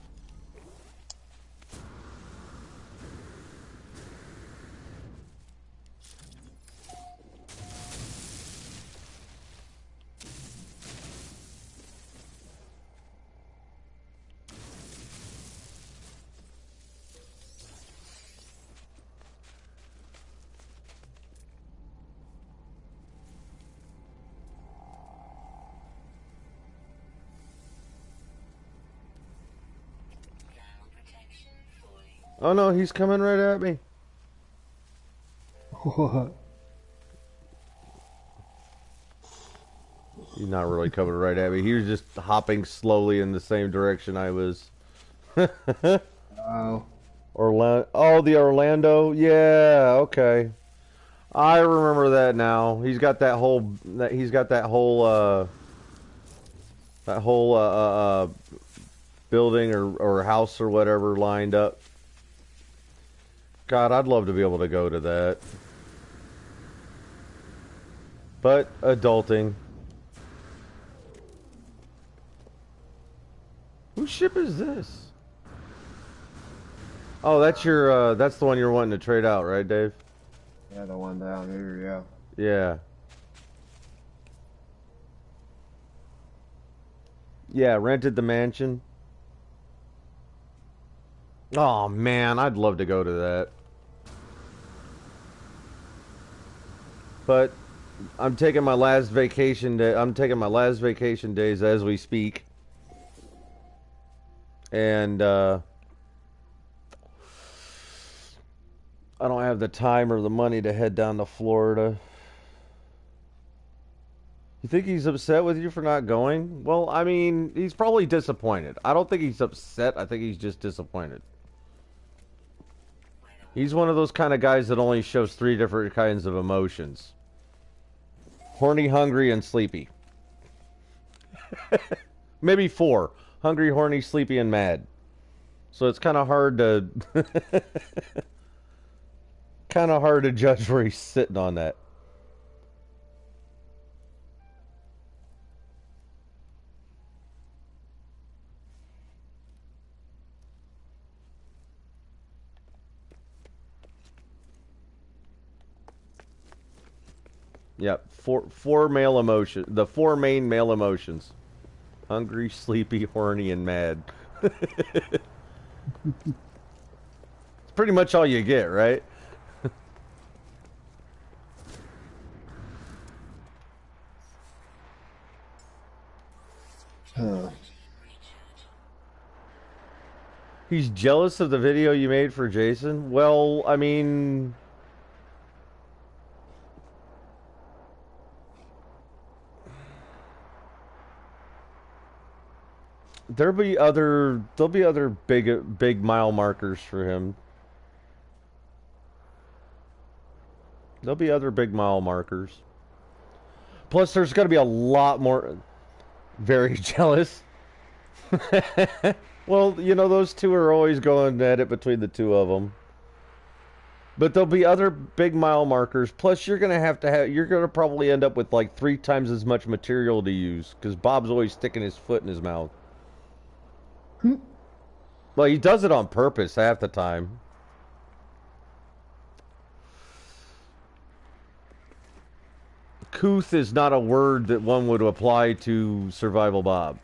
Oh no, he's coming right at me. What? He's not really coming right at me. He was just hopping slowly in the same direction I was. Oh. Orlando. Oh, the Orlando. Yeah. Okay. I remember that now. He's got that whole. He's got that whole. That whole building or house or whatever lined up. God, I'd love to be able to go to that. But adulting. Whose ship is this? Oh, that's your that's the one you're wanting to trade out, right, Dave? Yeah, the one down here, yeah. Yeah. Yeah, rented the mansion. Oh man, I'd love to go to that. But I'm taking my last vacation day. I'm taking my last vacation days as we speak. And I don't have the time or the money to head down to Florida. You think he's upset with you for not going? Well, I mean, he's probably disappointed. I don't think he's upset. I think he's just disappointed. He's one of those kind of guys that only shows 3 different kinds of emotions. Horny, hungry, and sleepy. Maybe 4. Hungry, horny, sleepy, and mad. So it's kind of hard to... kind of hard to judge where he's sitting on that. Yep, four male emotions. The 4 main male emotions: hungry, sleepy, horny, and mad. It's pretty much all you get, right? Huh. He's jealous of the video you made for Jason. Well, I mean, there'll be other big mile markers for him. There'll be other big mile markers. Plus, there's going to be a lot more. Very jealous. Well, you know, those two are always going at it between the two of them. But there'll be other big mile markers. Plus, you're gonna you're gonna probably end up with like 3 times as much material to use because Bob's always sticking his foot in his mouth. Well, he does it on purpose half the time. Couth is not a word that one would apply to Survival Bob.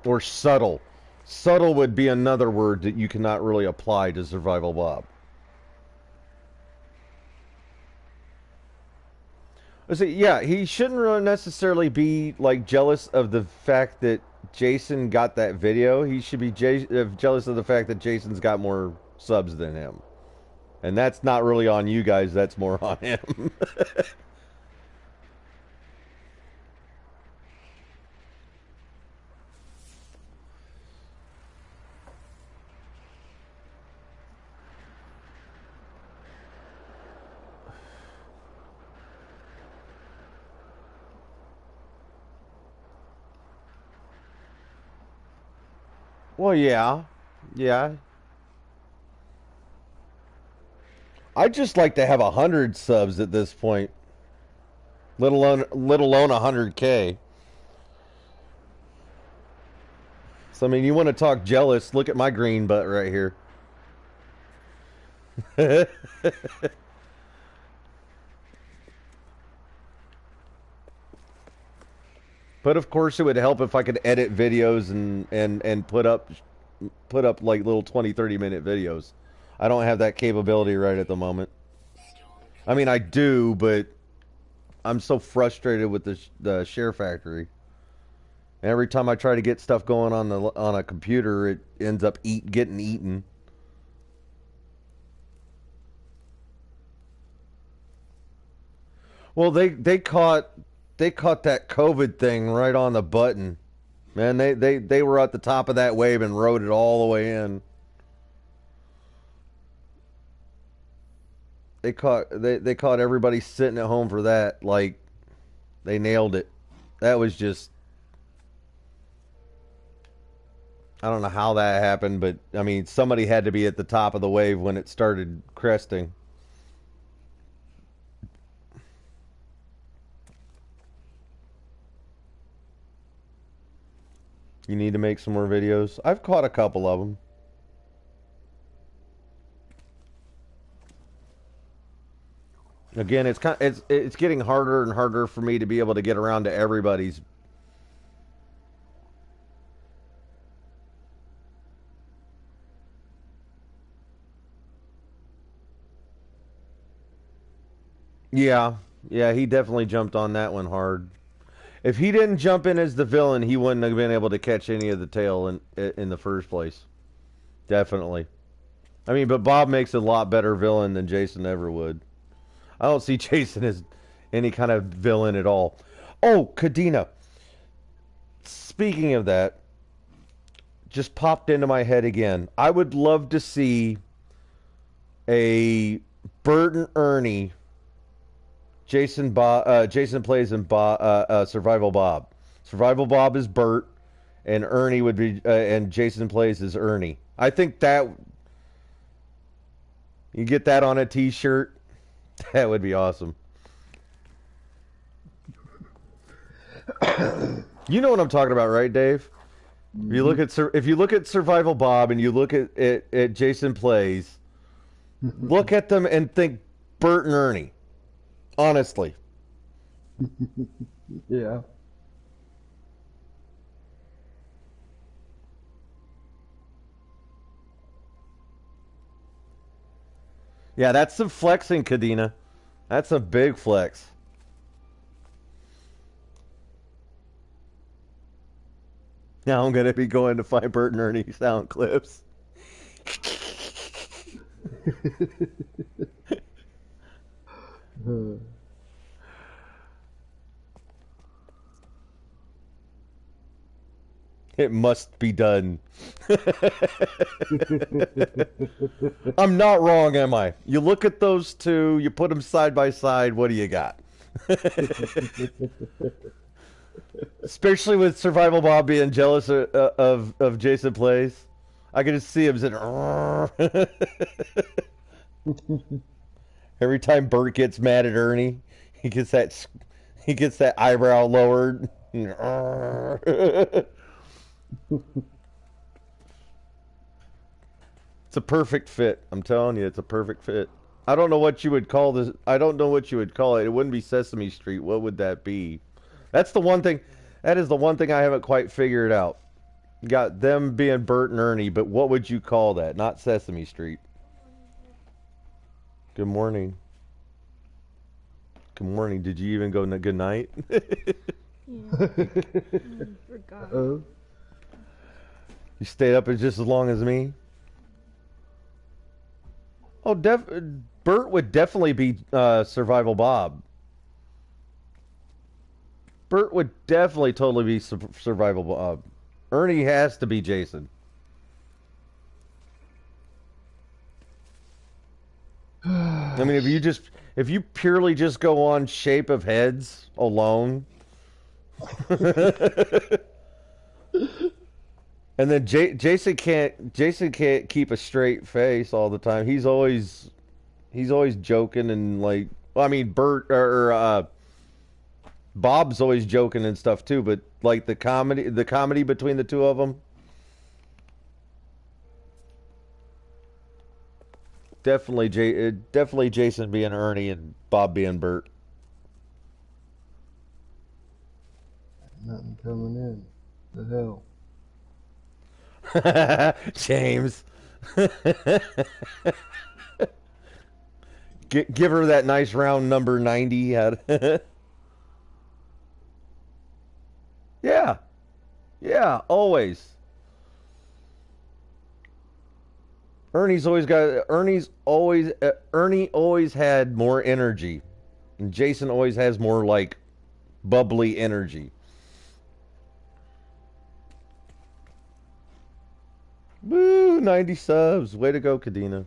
Or subtle. Subtle would be another word that you cannot really apply to Survival Bob. I say, yeah, he shouldn't really necessarily be like jealous of the fact that Jason got that video. He should be jealous of the fact that Jason's got more subs than him. And that's not really on you guys, that's more on him. Well, yeah. Yeah. I'd just like to have 100 subs at this point. Let alone 100K. So I mean, you want to talk jealous, look at my green butt right here. But of course, it would help if I could edit videos and put up like little 20-30 minute videos. I don't have that capability right at the moment. I mean, I do, but I'm so frustrated with the share factory. And every time I try to get stuff going on a computer, it ends up getting eaten. Well, they caught that COVID thing right on the button. Man, they were at the top of that wave and rode it all the way in. They caught everybody sitting at home for that. Like, they nailed it. That was just, I don't know how that happened, but I mean, somebody had to be at the top of the wave when it started cresting. You need to make some more videos. I've caught a couple of them. Again, it's getting harder and harder for me to be able to get around to everybody's. Yeah, yeah, he definitely jumped on that one hard. If he didn't jump in as the villain, he wouldn't have been able to catch any of the tail in the first place. Definitely. I mean, but Bob makes a lot better villain than Jason ever would. I don't see Jason as any kind of villain at all. Oh, Kadena. Speaking of that, just popped into my head again. I would love to see a Bert and Ernie. Jason plays in Survival Bob. Survival Bob is Bert, and Ernie would be, and Jason plays as Ernie. I think that you get that on a T-shirt. That would be awesome. You know what I'm talking about, right, Dave? If you look at Survival Bob and you look at Jason Plays, look at them and think Bert and Ernie. Honestly. Yeah. Yeah, that's some flexing, Kadena. That's a big flex. Now I'm gonna be going to find Bert and Ernie sound clips. It must be done. I'm not wrong, am I? You look at those two, you put them side by side, what do you got? Especially with Survival Bob being jealous of Jason Plays. I can just see him saying, every time Bert gets mad at Ernie, he gets that eyebrow lowered. It's a perfect fit. I'm telling you, it's a perfect fit. I don't know what you would call this. I don't know what you would call it. It wouldn't be Sesame Street. What would that be? That's the one thing. That is the one thing I haven't quite figured out. Got them being Bert and Ernie, but what would you call that? Not Sesame Street. Good morning. Good morning. Did you even go good night? Yeah. Forgot. Oh. You stayed up just as long as me? Oh, Bert would definitely be Survival Bob. Bert would definitely totally be Survival Bob. Ernie has to be Jason. I mean, if you purely just go on shape of heads alone, and then Jason can't keep a straight face all the time. He's always joking and like, well, I mean, Bert or Bob's always joking and stuff too. But like the comedy between the two of them, definitely Jason being Ernie and Bob being Bert. Nothing coming in. The hell. James. Give her that nice round number 90. Yeah. Yeah, always. Ernie always had more energy. And Jason always has more like bubbly energy. Woo, 90 subs. Way to go, Kadena.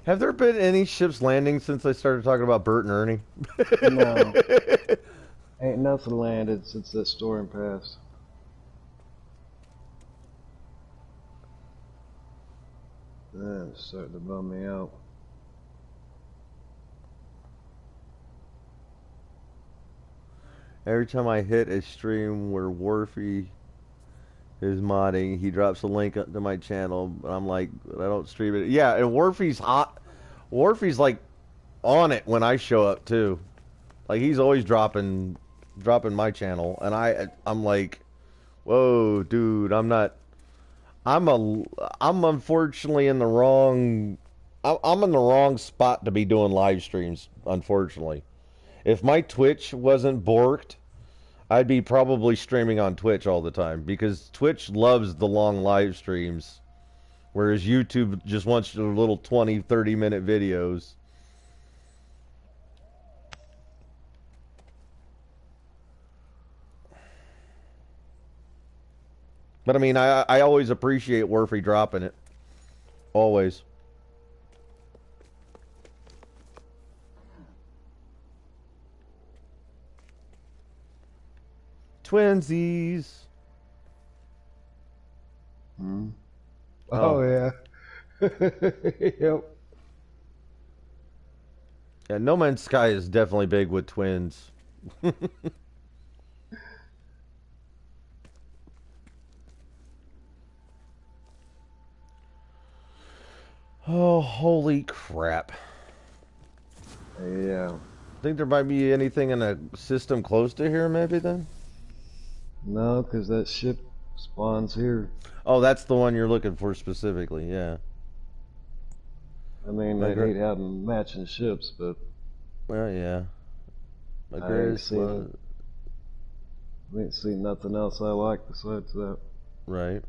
Have there been any ships landing since I started talking about Bert and Ernie? No. Ain't nothing landed since that storm passed. That's starting to bum me out. Every time I hit a stream where Wharfy is modding, he drops a link to my channel, but I'm like, I don't stream it. Yeah, and Wharfy's hot. Wharfy's like on it when I show up too. Like he's always dropping my channel, and I'm like, whoa, dude, I'm unfortunately in the wrong. I'm in the wrong spot to be doing live streams. Unfortunately, if my Twitch wasn't borked, I'd be probably streaming on Twitch all the time because Twitch loves the long live streams, whereas YouTube just wants the little 20, 30-minute videos. But I mean, I always appreciate Wharfy dropping it. Always. Twinsies. Hmm. Oh, yeah. Yep. Yeah, No Man's Sky is definitely big with twins. Oh, holy crap. Yeah. Think there might be anything in a system close to here, maybe, then? No, because that ship spawns here. Oh, that's the one you're looking for specifically, yeah. I mean, I hate having matching ships, but... Well, yeah. I ain't seen nothing else I like besides that. Right.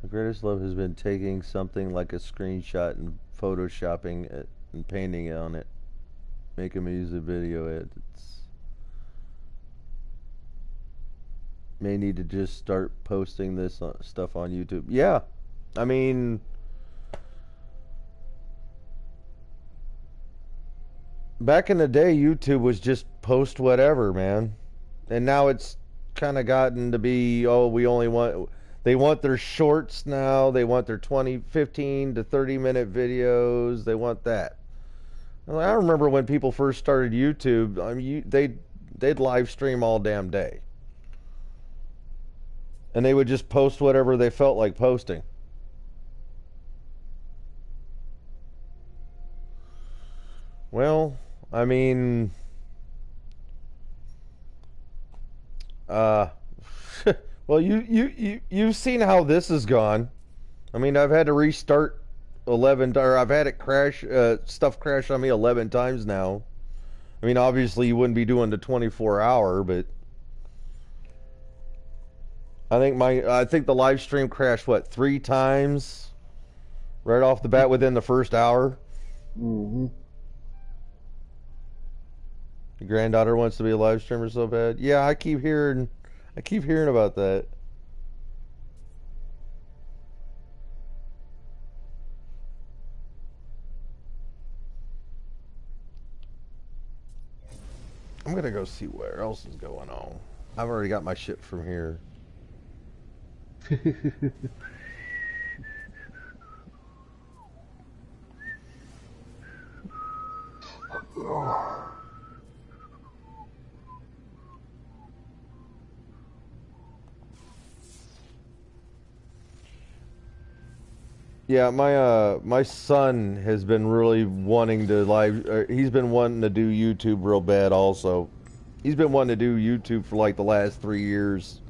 My greatest love has been taking something like a screenshot and photoshopping it and painting on it. Make a music video It's may need to just start posting this stuff on YouTube. Yeah. I mean, back in the day, YouTube was just post whatever, man. And now it's kind of gotten to be, oh, they want their shorts now. They want their 15 to 30-minute videos. They want that. I remember when people first started YouTube, I mean, they'd live stream all damn day. And they would just post whatever they felt like posting. Well, I mean, uh, well, you've seen how this has gone. I mean, I've had to restart 11, or I've had it crash, stuff crash on me 11 times now. I mean, obviously you wouldn't be doing the 24-hour, but I think the live stream crashed what 3 times right off the bat within the first hour. Mm-hmm. Your granddaughter wants to be a live streamer so bad. Yeah, I keep hearing about that. I'm gonna go see where else is going on. I've already got my shit from here. Yeah, my son has been really wanting to he's been wanting to do YouTube real bad also. He's been wanting to do YouTube for like the last 3 years.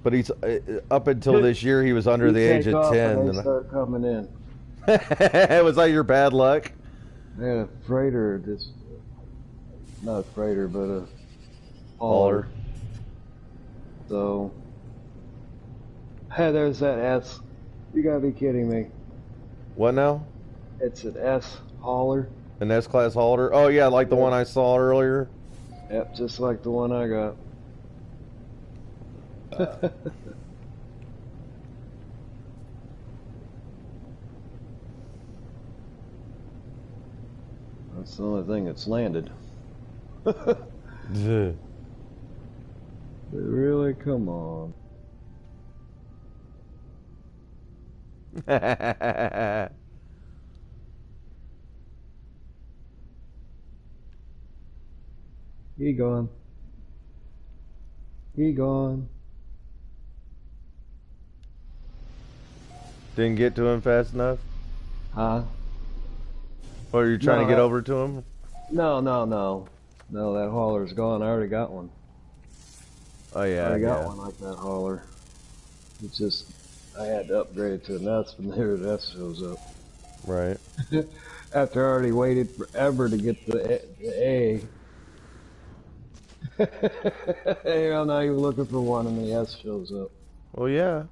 But he's up until this year he was under the age of 10. And they start coming in. Was that your bad luck? I had a freighter, not a freighter, but a hauler. So, hey, there's that S. You gotta be kidding me. What now? It's an S hauler. An S-Class hauler? Oh yeah, like the one I saw earlier? Yep, just like the one I got. That's the only thing that's landed. Really? Come on. He gone. He gone. Didn't get to him fast enough? Huh? Or are you trying to get over to him? No. No, that hauler's gone. I already got one. Oh yeah, I already got one like that hauler. It's just, I had to upgrade it to an S, but there the S shows up. Right. After I already waited forever to get the A. I'm not even looking for one and the S shows up. Well, yeah.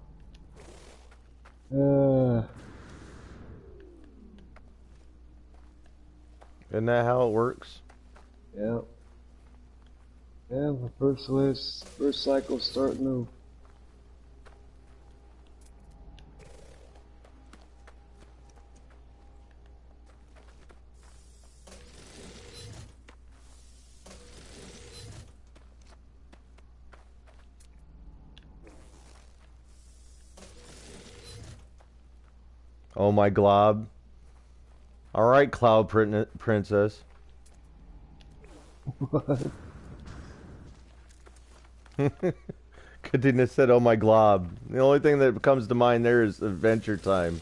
Isn't that how it works? Yeah. Yeah, the first cycle's starting to. Oh my glob. Alright, Cloud Princess. What? Katina said, oh my glob. The only thing that comes to mind there is Adventure Time.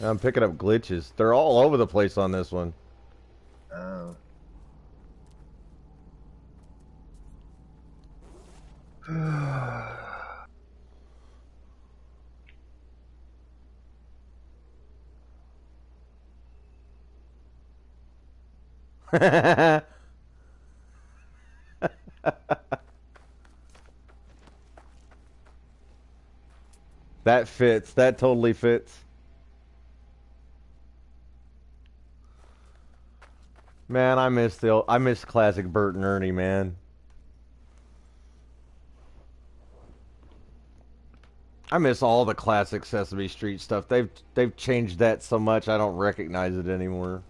I'm picking up glitches. They're all over the place on this one. Oh. That fits. That totally fits. Man, I miss classic Bert and Ernie, man. I miss all the classic Sesame Street stuff. They've changed that so much I don't recognize it anymore.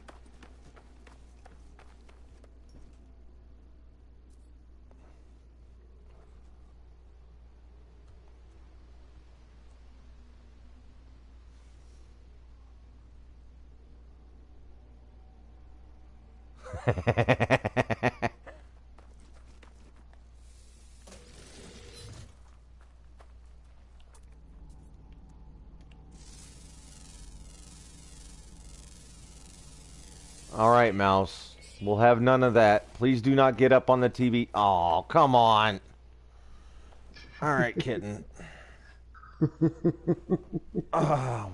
All right, Mouse. We'll have none of that. Please do not get up on the TV. Oh, come on. All right, kitten. Oh.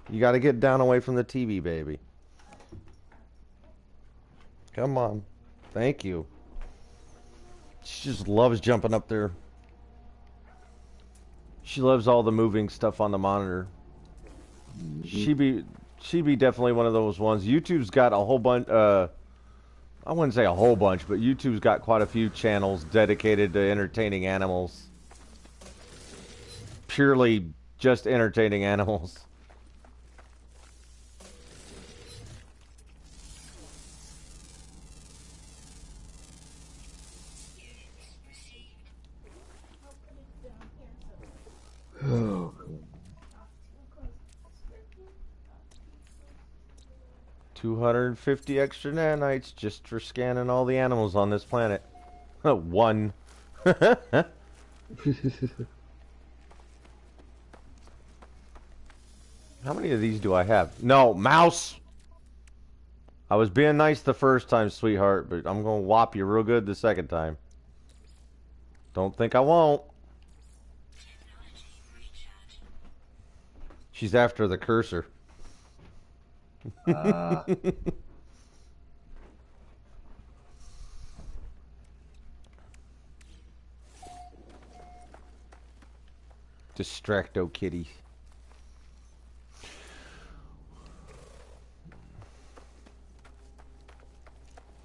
You got to get down away from the TV, baby. Come on. Thank you. She just loves jumping up there. She loves all the moving stuff on the monitor. She be definitely one of those ones. YouTube's got a whole bunch. I wouldn't say a whole bunch, but YouTube's got quite a few channels dedicated to entertaining animals. Purely just entertaining animals. Oh, 250 extra nanites just for scanning all the animals on this planet. One. How many of these do I have? No, mouse! I was being nice the first time, sweetheart, but I'm gonna whop you real good the second time. Don't think I won't. She's after the cursor. Distracto kitty.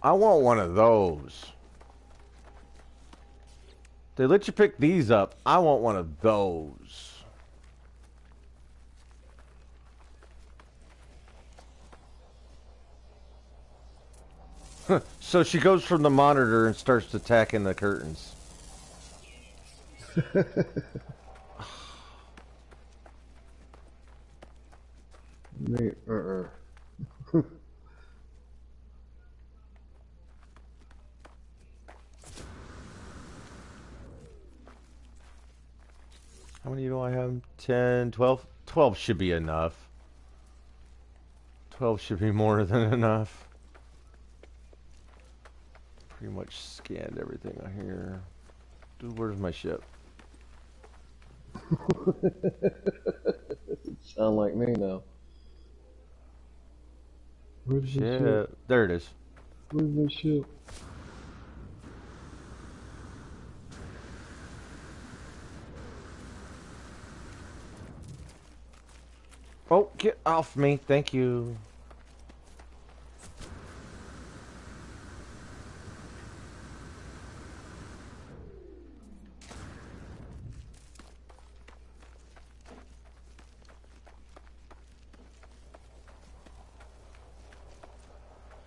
I want one of those. They let you pick these up. I want one of those. So she goes from the monitor and starts attacking the curtains. How many do I have? 10, 12? 12 should be enough. 12 should be more than enough. Pretty much scanned everything I hear. Dude, where's my ship? Sound like me now. Where's the ship? There it is. Where's the ship? Oh, get off me. Thank you.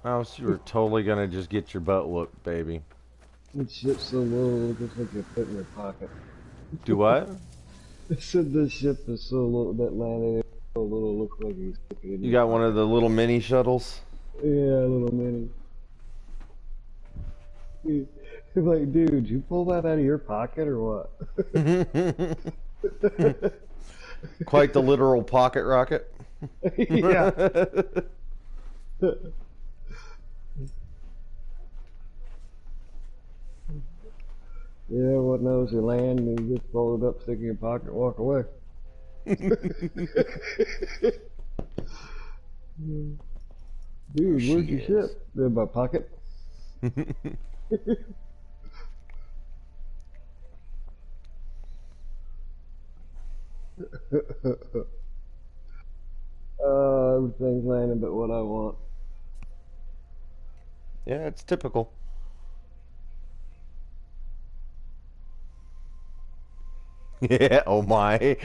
Mouse, you were totally gonna just get your butt whooped, baby. This ship's so low, it looks like you fit in your pocket. Do what? I said this ship is so low that landed so little, looks like he's sticking in You your got one of the little mini shuttles? Yeah, a little mini. Like, dude, you pull that out of your pocket or what? Quite the literal pocket rocket. Yeah. Yeah, what knows you land and you just fold it up, stick it in your pocket, and walk away. Dude, where's your ship? In my pocket. Everything's landing but what I want. Yeah, it's typical. Yeah, oh my.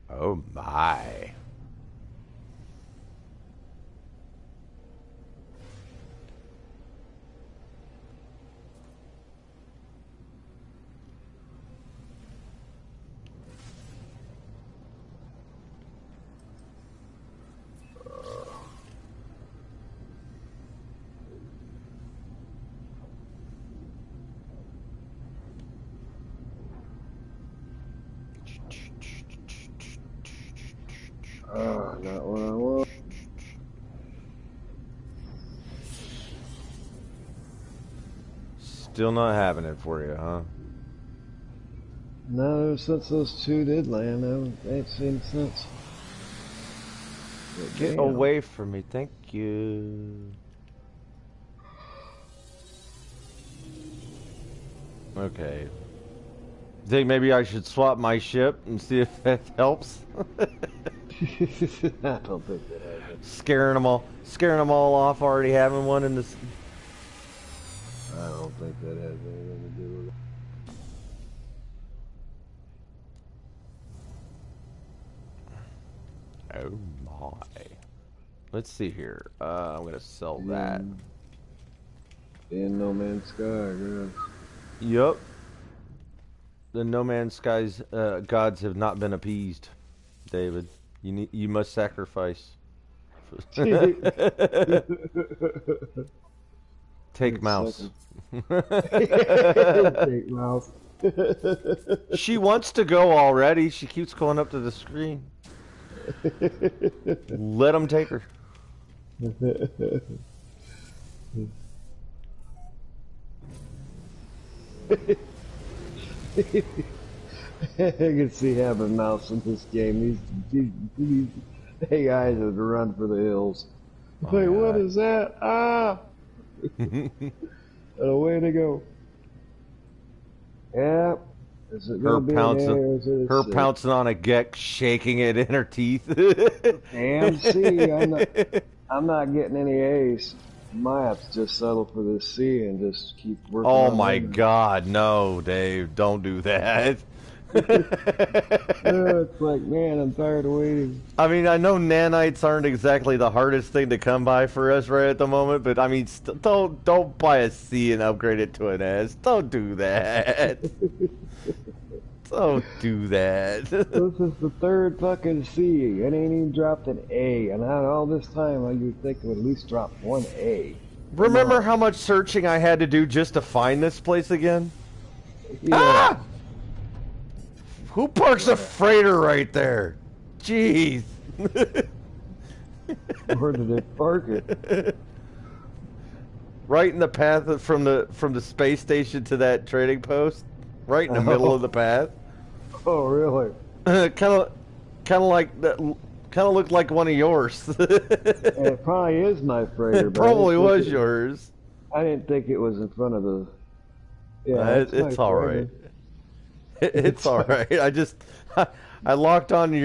Oh my. Still not having it for you, huh? No, since those two did land, I ain't seen since. But Get damn. away from me, thank you. Okay. Think maybe I should swap my ship and see if that helps. I don't think that happened. Scaring them all off. Already having one in this. I don't think that has anything to do with it. Oh my. Let's see here. I'm gonna sell that. In No Man's Sky, I guess. Yup. The No Man's Sky's gods have not been appeased, David. You must sacrifice. Take mouse. Take mouse. She wants to go already. She keeps going up to the screen. Let him take her. I can see having mouse in this game. These AIs have to run for the hills. Oh, Wait, yeah. what is that? Ah! Away to go. Yep. Is it Her gonna be an A or is it a C? pouncing on a geck, shaking it in her teeth. Damn C. I'm not getting any A's. Might have to just settle for this C and just keep working. Oh on my it. God, no, Dave, don't do that. It's like, man, I'm tired of waiting. I mean, I know nanites aren't exactly the hardest thing to come by for us right at the moment, but I mean, don't buy a C and upgrade it to an S. Don't do that. Don't do that. This is the third fucking C. It ain't even dropped an A. And out of all this time, you'd think it would at least drop one A. Remember how much searching I had to do just to find this place again? Yeah. Ah! Who parks a freighter right there? Jeez. Where did they park it? Right in the path from the space station to that trading post. Right in the middle of the path. Oh, really? Kind of like that. Kind of looked like one of yours. And it probably is my freighter. It but I probably didn't think was yours. I didn't think it was in front of the. Yeah, It's all right. It's all right. I locked onto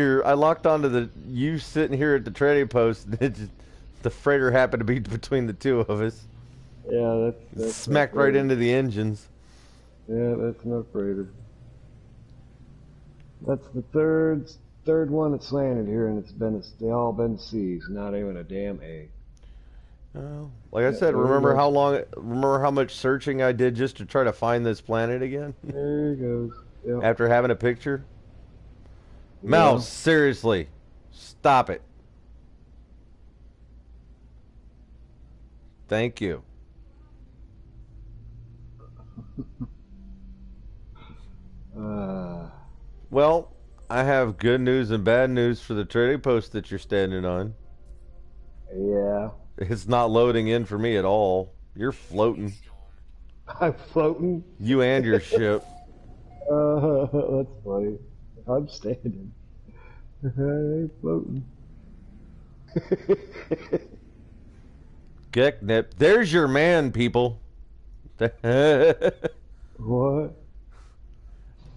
you sitting here at the trading post. And the freighter happened to be between the two of us. Yeah, that's Smacked my right freighter. into the engines. Yeah, that's my freighter. That's the third one that's landed here, and they all been C's, not even a damn A. Oh, like I said, remember how much searching I did just to try to find this planet again? There he goes. Yep. After having a picture? Mouse, seriously. Stop it. Thank you. Well, I have good news and bad news for the trading post that you're standing on. Yeah. It's not loading in for me at all. You're floating. I'm floating. You and your ship. That's funny. I'm standing. I ain't floating. Gecknip. There's your man, people. What?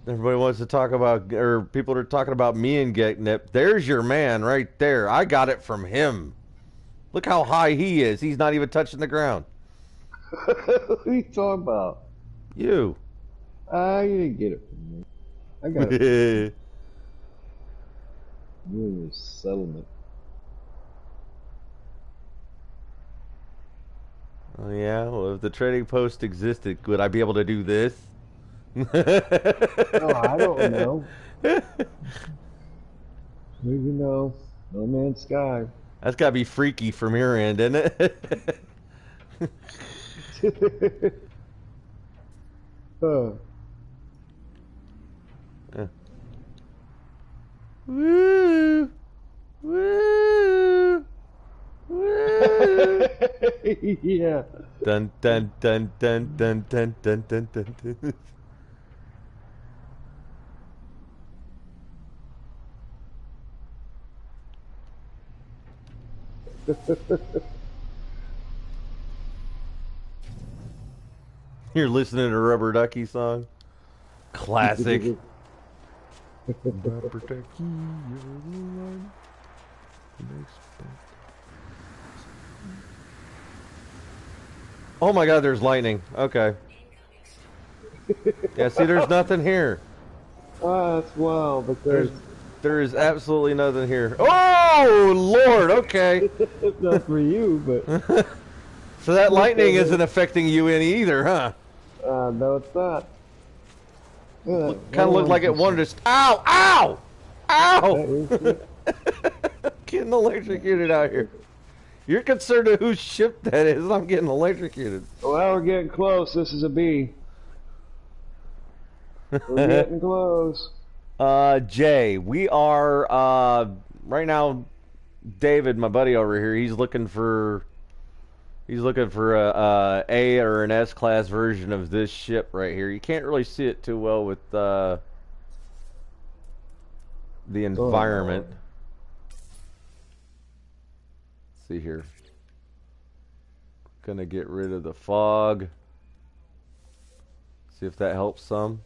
Everybody wants to talk about, or people are talking about me and Gecknip. There's your man right there. I got it from him. Look how high he is. He's not even touching the ground. What are you talking about? You. You didn't get it from me. I got it. You and your settlement. Oh yeah. Well, if the trading post existed, would I be able to do this? Oh, I don't know. Maybe no. No Man's Sky. That's gotta be freaky from your end, isn't it? Woo! Woo! Woo! Yeah. Dun dun dun dun dun dun dun dun dun dun. You're listening to Rubber Ducky song? Classic. Rubber Ducky, you're the one who makes me- Oh my god, there's lightning. Okay. Yeah, see, there's nothing here. Ah, that's wild because There is absolutely nothing here. Oh, Lord, okay. it's not for you, but So that lightning isn't affecting you any either, huh? no, it's not. Yeah, Kind of looked like it wanted to... Ow! Ow! Ow! Getting electrocuted out here. You're concerned with whose ship that is. I'm getting electrocuted. Well, we're getting close. This is a B. We're getting close. Jay, we are, right now, David, my buddy over here, he's looking for a or an S class version of this ship right here. You can't really see it too well with the environment. Let's see here. Gonna get rid of the fog. See if that helps some.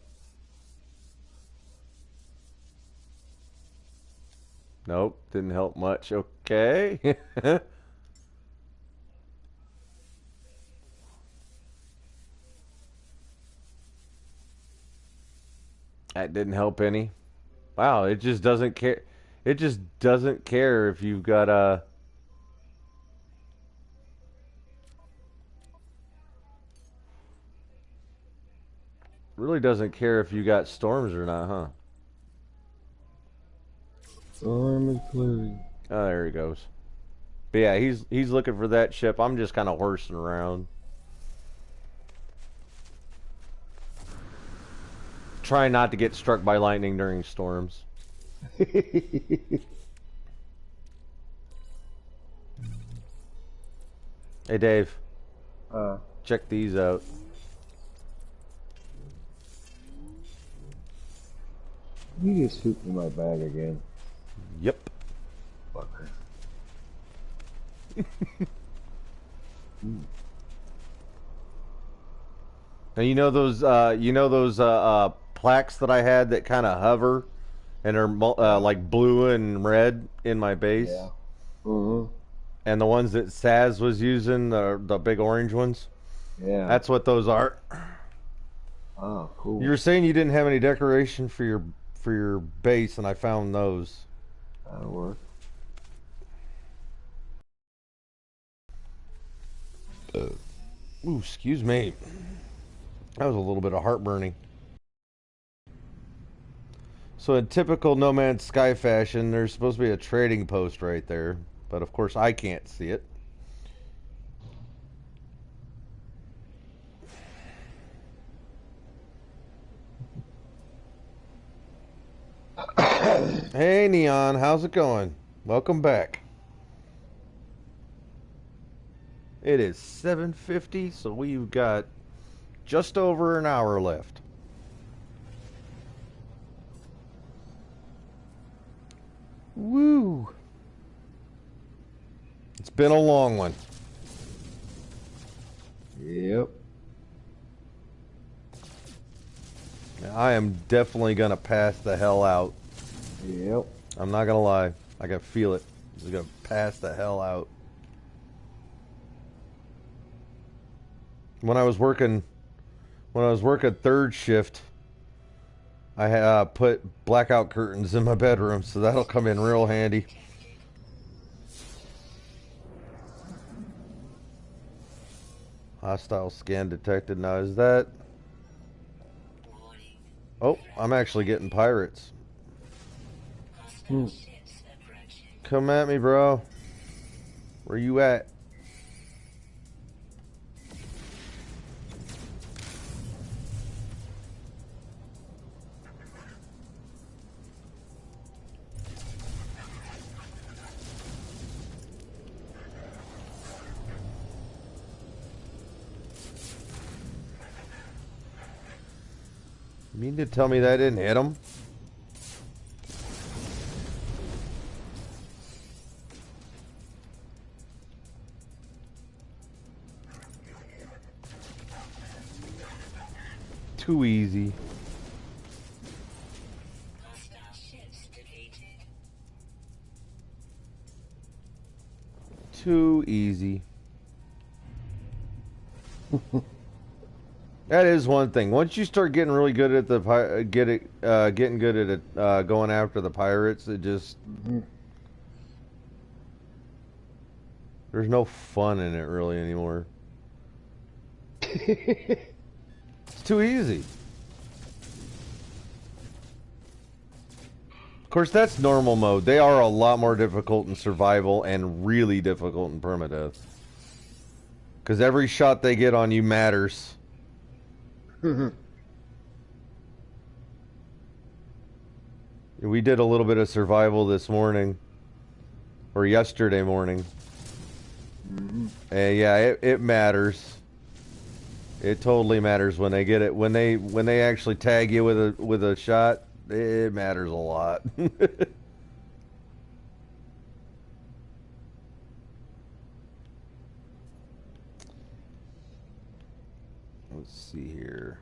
Nope, didn't help much. Okay. That didn't help any. Wow, it just doesn't care. It just doesn't care if you've got a... Really doesn't care if you got storms or not, huh? Storm is clearing. Oh, there he goes. But yeah, he's looking for that ship. I'm just kind of horsing around. Trying not to get struck by lightning during storms. Hey, Dave. Check these out. You just shoot in my bag again. Yep. Fucker. And you know those plaques that I had that kind of hover and are like blue and red in my base? Yeah. Mm-hmm. And the ones that Saz was using, the big orange ones? Yeah. That's what those are. Oh, cool. You were saying you didn't have any decoration for your base, and I found those. That'll work. Ooh, excuse me. That was a little bit of heartburning. So in typical No Man's Sky fashion, there's supposed to be a trading post right there. But of course I can't see it. Hey Neon, how's it going? Welcome back. It is 7:50, so we've got just over an hour left. Woo! It's been a long one. Yep. I am definitely gonna pass the hell out. Yep. I'm not gonna lie. I can feel it. I'm gonna pass the hell out. When I was working third shift, I put blackout curtains in my bedroom, so that'll come in real handy. Hostile scan detected. Now is that... Oh, I'm actually getting pirates. Come at me, bro. Where you at? mean to tell me that didn't hit him? Too easy. Too easy. That is one thing. Once you start getting really good at the getting good at it, going after the pirates, it just there's no fun in it really anymore. It's too easy. Of course, that's normal mode. They are a lot more difficult in survival and really difficult in permadeath. Because every shot they get on you matters. We did a little bit of survival this morning. Or yesterday morning. And yeah, it matters. It totally matters when they get it. When they actually tag you with a shot, it matters a lot. Let's see here.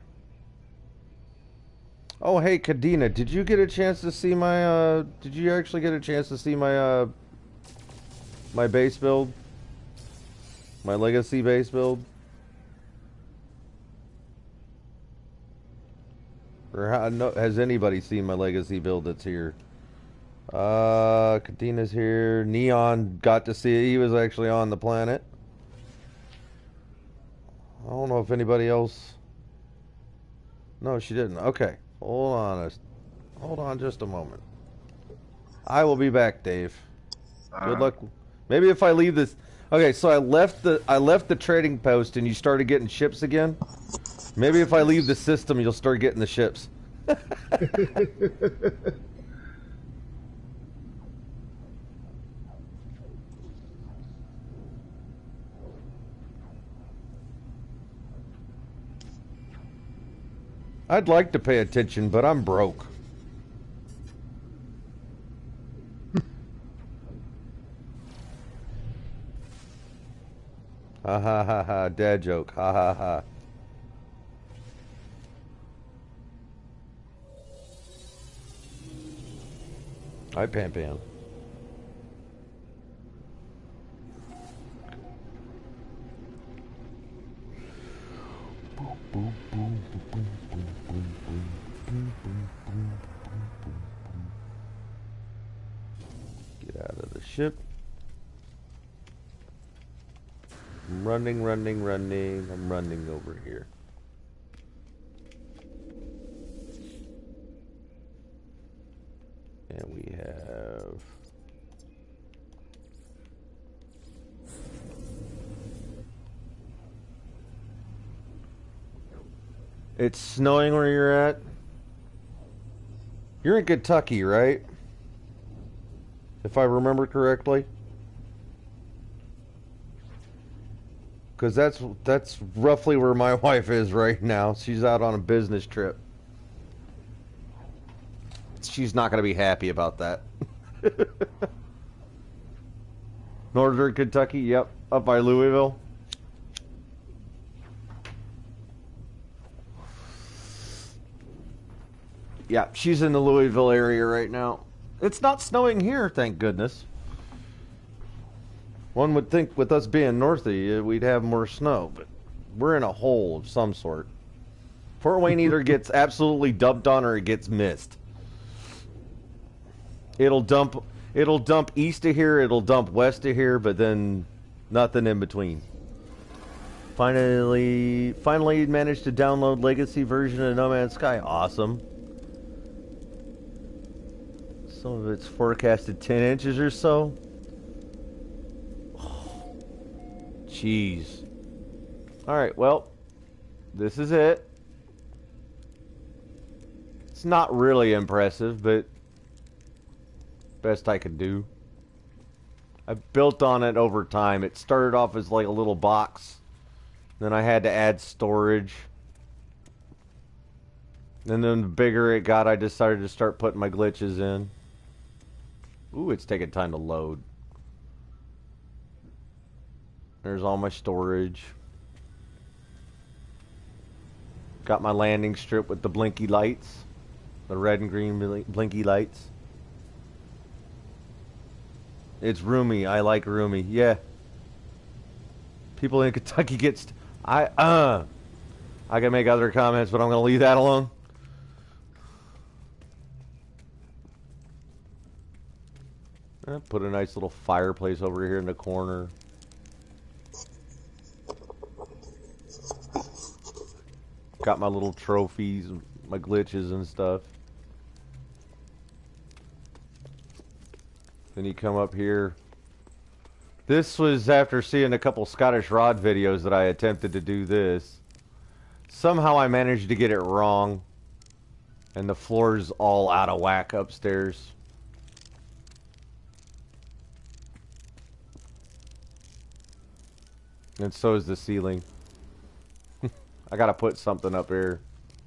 Oh, hey, Kadena, did you get a chance to see my, did you actually get a chance to see my, my base build? My legacy base build? Or has anybody seen my legacy build that's here? Kadena's here. Neon got to see it. He was actually on the planet. I don't know if anybody else... No, she didn't. Okay. Hold on just a moment. I will be back, Dave. Good luck. Maybe if I leave this... Okay, so I left the trading post and you started getting ships again. Maybe if I leave the system, you'll start getting the ships. I'd like to pay attention, but I'm broke. Ha ha ha ha, dad joke. Ha ha ha. Hi, Pam Pam. Get out of the ship. I'm running. I'm running over here. And we have... It's snowing where you're at? You're in Kentucky, right? If I remember correctly. Because that's roughly where my wife is right now. She's out on a business trip. She's not going to be happy about that. Northern Kentucky, yep, up by Louisville. Yeah, she's in the Louisville area right now. It's not snowing here, thank goodness. One would think with us being northy, we'd have more snow, but we're in a hole of some sort. Fort Wayne either gets absolutely dumped on or it gets missed. It'll dump east of here, it'll dump west of here, but then nothing in between. Finally managed to download legacy version of No Man's Sky. Awesome. Some of it's forecasted 10 inches or so. Oh, jeez. Alright, well, this is it. It's not really impressive, but best I could do. I built on it over time. It started off as like a little box. Then I had to add storage. And then the bigger it got, I decided to start putting my glitches in. Ooh, it's taking time to load. There's all my storage. Got my landing strip with the blinky lights. The red and green blinky lights. It's roomy. I like roomy. Yeah. People in Kentucky get... I can make other comments, but I'm going to leave that alone. Put a nice little fireplace over here in the corner. Got my little trophies, my glitches and stuff. Then you come up here. This was after seeing a couple Scottish Rod videos that I attempted to do this. Somehow I managed to get it wrong. And the floor's all out of whack upstairs. And so is the ceiling. I gotta put something up here.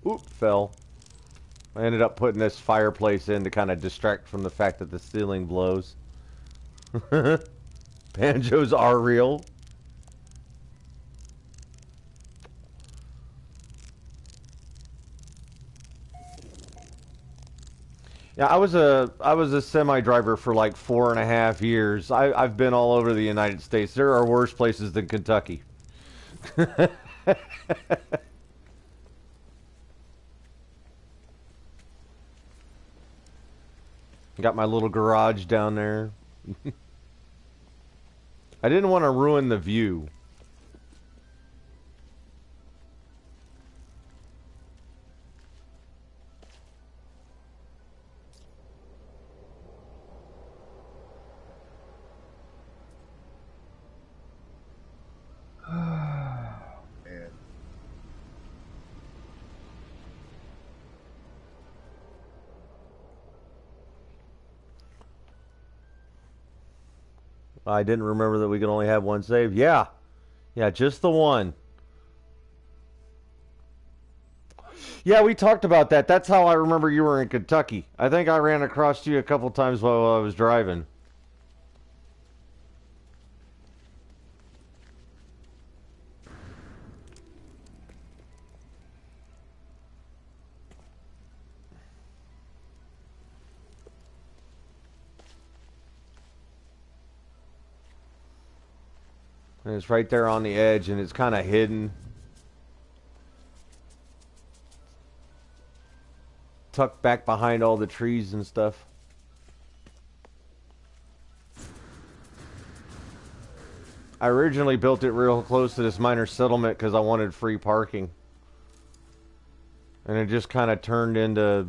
Oop, fell. I ended up putting this fireplace in to kind of distract from the fact that the ceiling blows. Banjos are real. Yeah, I was a semi driver for like 4.5 years. I've been all over the United States. There are worse places than Kentucky. Got my little garage down there. I didn't want to ruin the view. I didn't remember that we could only have one save. Yeah. Yeah, just the one. Yeah, we talked about that. That's how I remember you were in Kentucky. I think I ran across you a couple times while I was driving. And it's right there on the edge, and it's kind of hidden. Tucked back behind all the trees and stuff. I originally built it real close to this minor settlement because I wanted free parking. And it just kind of turned into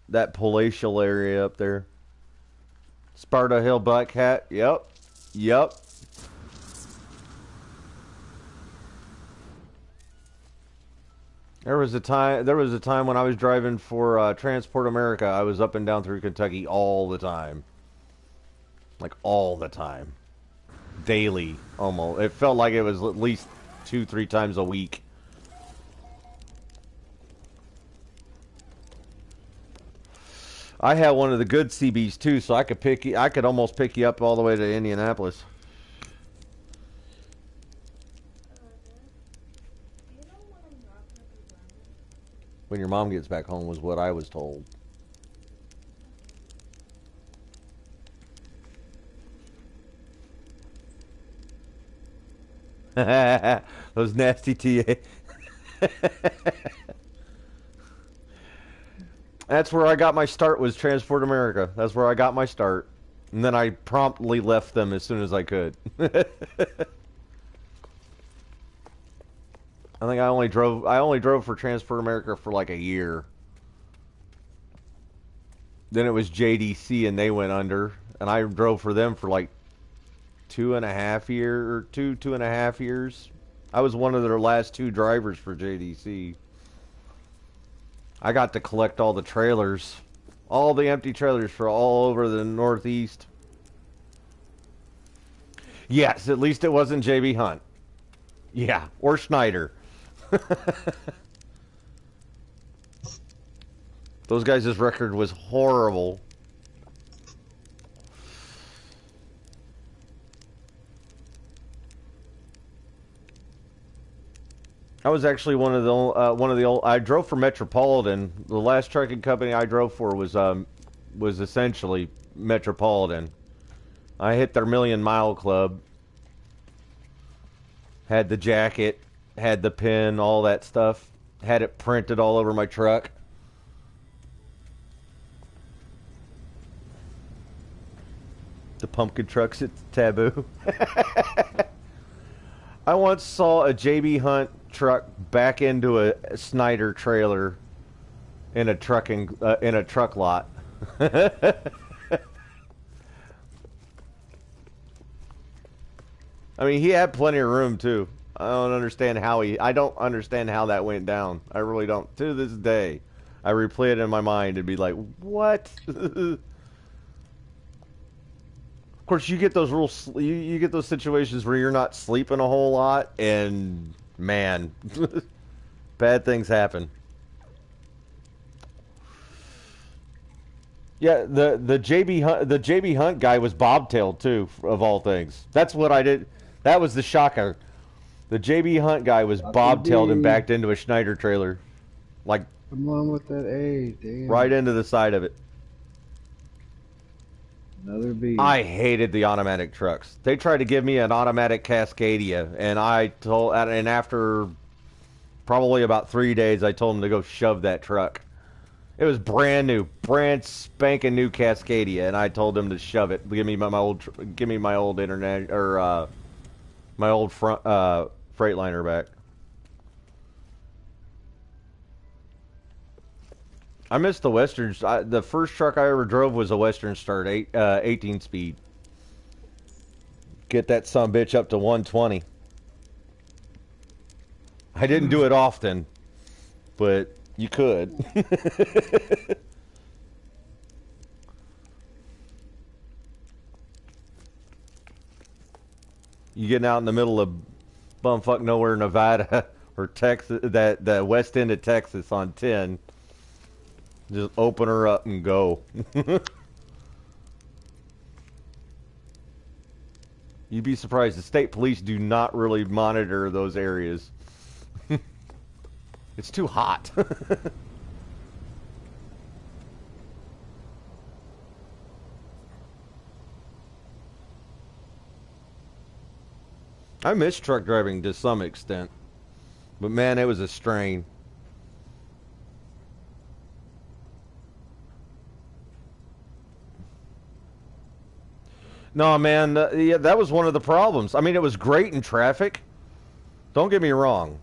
that palatial area up there. Sparta Hill Black Hat. Yep. Yep. There was a time when I was driving for Transport America. I was up and down through Kentucky all the time. Like all the time. Daily, almost. It felt like it was at least 2-3 times a week. I had one of the good CBs too, so I could almost pick you up all the way to Indianapolis. When your mom gets back home was what I was told. Those nasty TA. That's where I got my start, was Transport America. That's where I got my start. And then I promptly left them as soon as I could. I think I only drove for Transport America for like a year. Then it was JDC and they went under, and I drove for them for like 2.5 years. I was one of their last 2 drivers for JDC. I got to collect all the trailers, all the empty trailers for all over the Northeast. Yes, at least it wasn't JB Hunt. Yeah, or Schneider. Those guys' record was horrible. I was actually one of the old. I drove for Metropolitan. The last trucking company I drove for was essentially Metropolitan. I hit their million-mile club. Had the jacket, had the pin, all that stuff. Had it printed all over my truck. The pumpkin trucks, it's taboo. I once saw a JB Hunt truck back into a Snyder trailer in a truck lot. I mean, he had plenty of room too. I don't understand how that went down. I really don't. To this day, I replay it in my mind and be like, "What?" Of course, you get those you get those situations where you're not sleeping a whole lot, and man, bad things happen. Yeah, the JB Hunt guy was bobtailed too, of all things. That's what I did. That was the shocker. The JB Hunt guy was bobtailed and backed into a Schneider trailer, like Come on with that A, damn. right into the side of it. Another B. I hated the automatic trucks. They tried to give me an automatic Cascadia, and after probably about 3 days, I told them to go shove that truck. It was brand new, brand spanking new Cascadia, and I told them to shove it. Give me my old internet or my old front Freightliner back. I missed the Westerns. The first truck I ever drove was a Western Start 18 speed. Get that sumbitch up to 120. I didn't do it often, but you could. You getting out in the middle of bumfuck nowhere, Nevada, or Texas, the west end of Texas on 10. Just open her up and go. You'd be surprised. The state police do not really monitor those areas. It's too hot. I miss truck driving to some extent. But man, it was a strain. No, man, yeah, that was one of the problems. I mean, it was great in traffic. Don't get me wrong.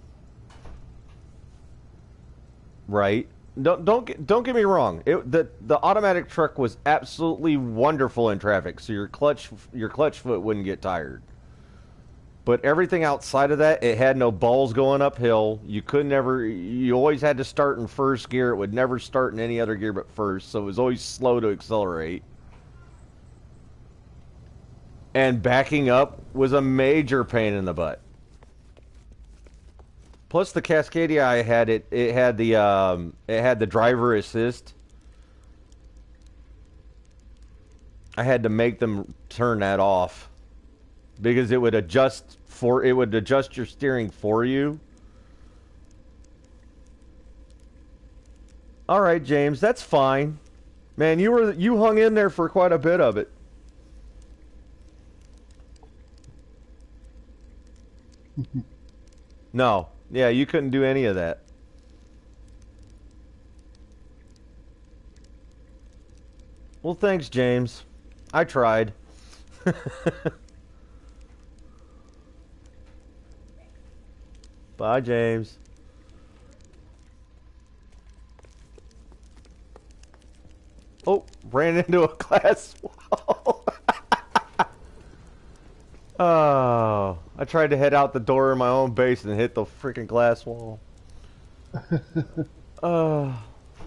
Right? Don't get me wrong. The automatic truck was absolutely wonderful in traffic, so your clutch foot wouldn't get tired. But everything outside of that, it had no balls going uphill. You always had to start in first gear. It would never start in any other gear but first, so it was always slow to accelerate. And backing up was a major pain in the butt. Plus the Cascadia I had, it had the driver assist. I had to make them turn that off because it would adjust your steering for you. All right, James, that's fine. Man, you hung in there for quite a bit of it. No. Yeah, you couldn't do any of that. Well, thanks, James. I tried. Bye, James. Oh, ran into a glass wall. Oh, I tried to head out the door in my own base and hit the freaking glass wall.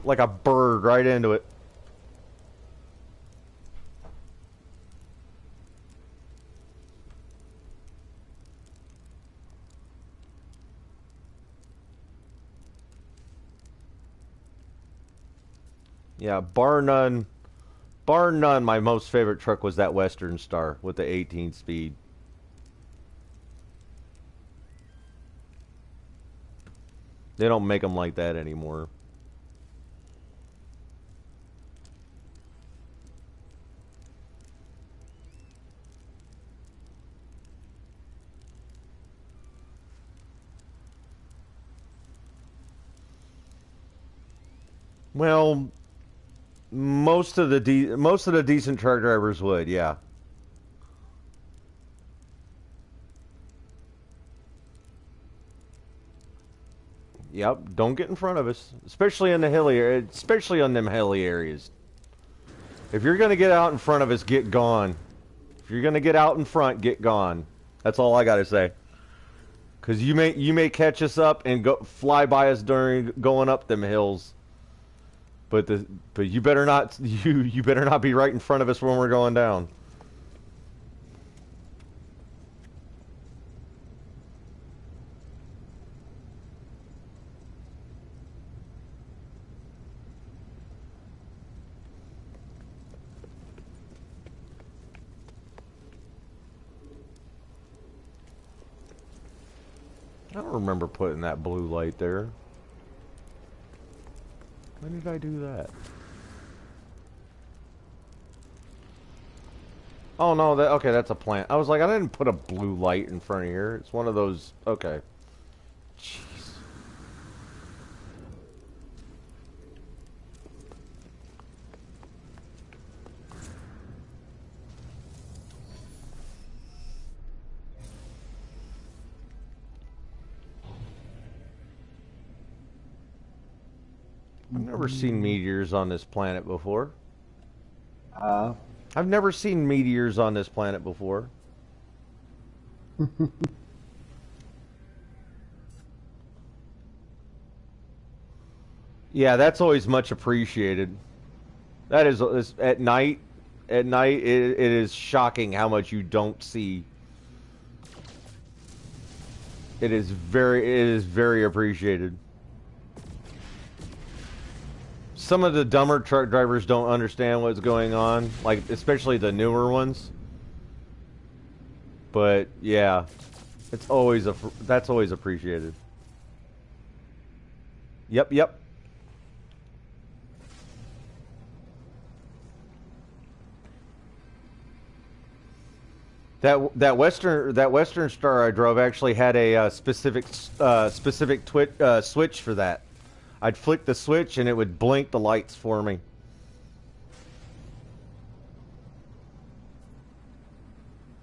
Like a bird right into it. Yeah, bar none. Bar none, my most favorite truck was that Western Star with the 18 speed. They don't make them like that anymore. Well, most of the decent truck drivers would, yeah. Yep, don't get in front of us, especially in the hilly, especially on them hilly areas. If you're gonna get out in front of us, get gone. If you're gonna get out in front, get gone. That's all I gotta say. Cause you may catch us up and go fly by us during going up them hills. But you better not you better not be right in front of us when we're going down. I don't remember putting that blue light there. When did I do that? Oh no, okay, that's a plant. I was like, I didn't put a blue light in front of here. It's one of those. Okay. Jeez. I've never seen meteors on this planet before. I've never seen meteors on this planet before. Yeah, that's always much appreciated. That is at night. At night, it is shocking how much you don't see. It is very appreciated. Some of the dumber truck drivers don't understand what's going on, like especially the newer ones. But yeah, it's always that's always appreciated. Yep, yep. That Western Star I drove actually had a specific switch for that. I'd flick the switch and it would blink the lights for me.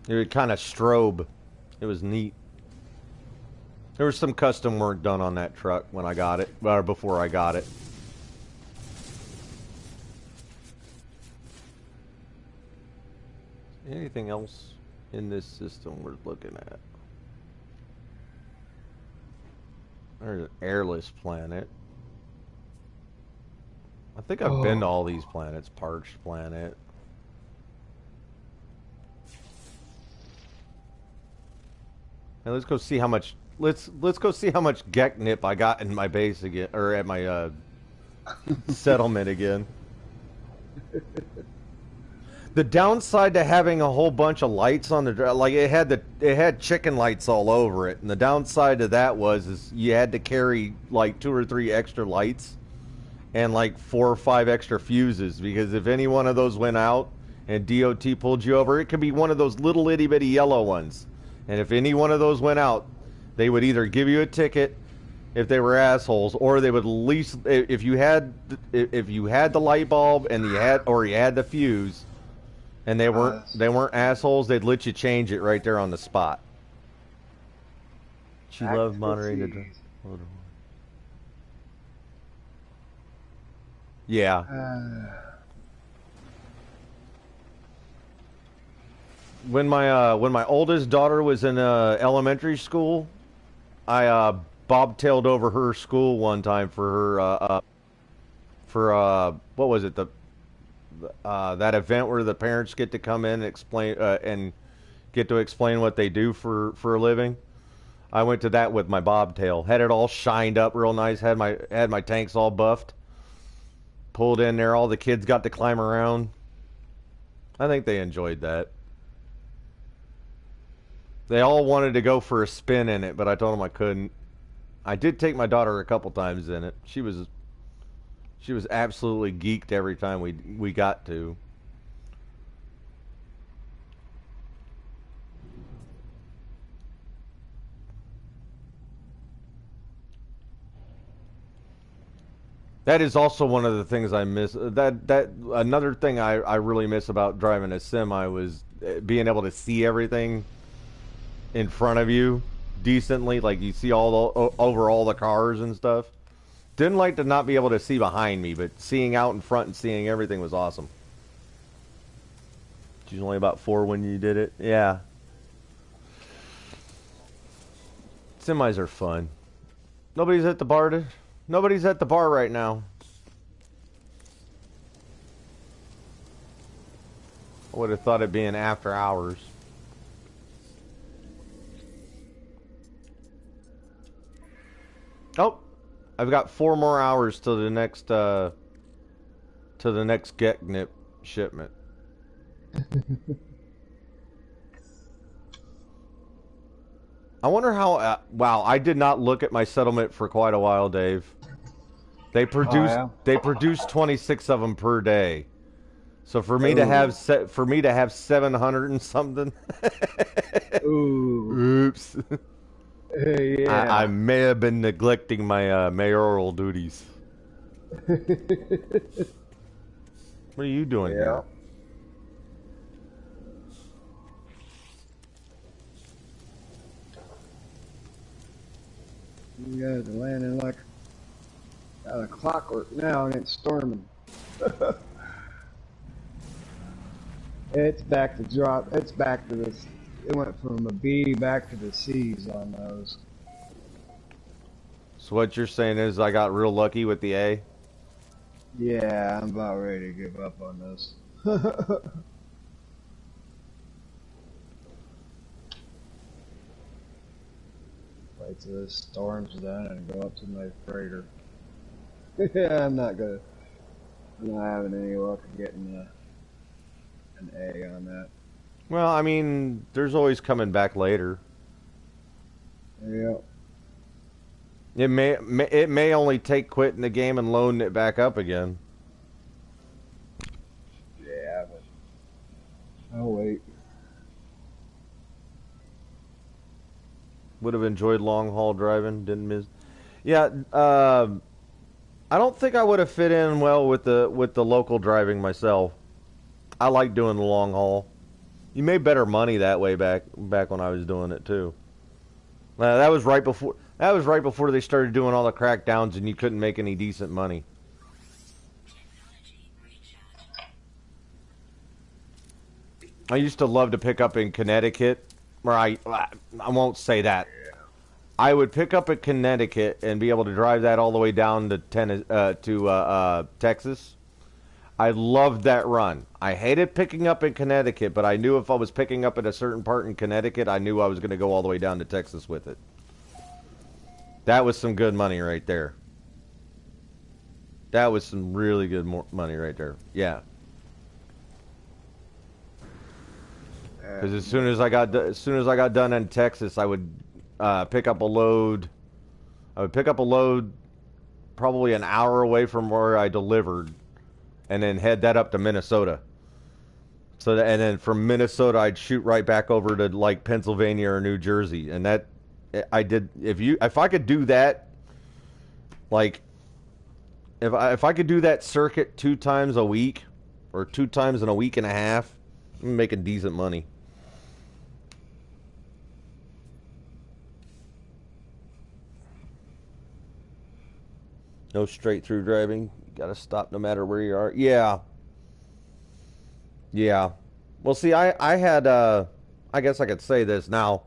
It would kind of strobe. It was neat. There was some custom work done on that truck when I got it, or before I got it. Anything else in this system worth looking at? There's an airless planet. I think I've been to all these planets. Parched planet. Now let's go see how much. Let's go see how much Geknip I got in my base again, or at my settlement again. The downside to having a whole bunch of lights on the like it had chicken lights all over it, and the downside to that is you had to carry like 2 or 3 extra lights. And like 4 or 5 extra fuses, because if any one of those went out and DOT pulled you over, it could be one of those little itty bitty yellow ones. And if any one of those went out, they would either give you a ticket if they were assholes, or they would at least, if you had the light bulb and you had the fuse, and they weren't assholes, they'd let you change it right there on the spot. She loved moderating the yeah. When my oldest daughter was in elementary school, I bobtailed over her school one time for her what was it, that event where the parents get to come in and explain and get to explain what they do for a living. I went to that with my bobtail, had it all shined up real nice, had my tanks all buffed. pulled in there. All the kids got to climb around. I think they enjoyed that. They all wanted to go for a spin in it, but I told them I couldn't. I did take my daughter a couple times in it. She was absolutely geeked every time we got to. That is also one of the things I miss. That another thing I really miss about driving a semi was being able to see everything in front of you decently. Like you see over all the cars and stuff. Didn't like to not be able to see behind me, but seeing out in front and seeing everything was awesome. She's only about 4 when you did it. Yeah. Semis are fun. Nobody's at the bar. Nobody's at the bar right now. I would have thought it'd be an after hours. Oh, I've got 4 more hours till the next get nip shipment. I wonder how. Wow, I did not look at my settlement for quite a while, Dave. They produce 26 of them per day. So for me to have 700 and something. Ooh. Oops. Yeah. I may have been neglecting my mayoral duties. What are you doing here? You guys are landing like out of clockwork now, and it's storming. It's back to drop. It's back to this. It went from a B back to the C's on those. So what you're saying is I got real lucky with the A? Yeah, I'm about ready to give up on this. Wait till this storm's done and go up to my freighter. I'm not having any luck getting an A on that. Well, I mean, there's always coming back later. Yeah. It may only take quitting the game and loading it back up again. Yeah, but I'll wait. Would have enjoyed long haul driving. Didn't miss. Yeah, I don't think I would have fit in well with the local driving myself. I like doing the long haul. You made better money that way back when I was doing it too. That was right before they started doing all the crackdowns and you couldn't make any decent money. I used to love to pick up in Connecticut, or I won't say that. I would pick up at Connecticut and be able to drive that all the way down to Texas. I loved that run. I hated picking up in Connecticut, but I knew if I was picking up at a certain part in Connecticut, I knew I was going to go all the way down to Texas with it. That was some good money right there. That was some really good money right there. Yeah. Because as soon as I got done in Texas, I would pick up a load. I would pick up a load probably an hour away from where I delivered, and then head that up to Minnesota. And then from Minnesota, I'd shoot right back over to like Pennsylvania or New Jersey, and that I did. If I could do that, like if I could do that circuit 2 times a week or 2 times in a week and a half, I'm making decent money. No straight through driving. Got to stop no matter where you are. Yeah. Yeah. Well, see, I had, I guess I could say this now.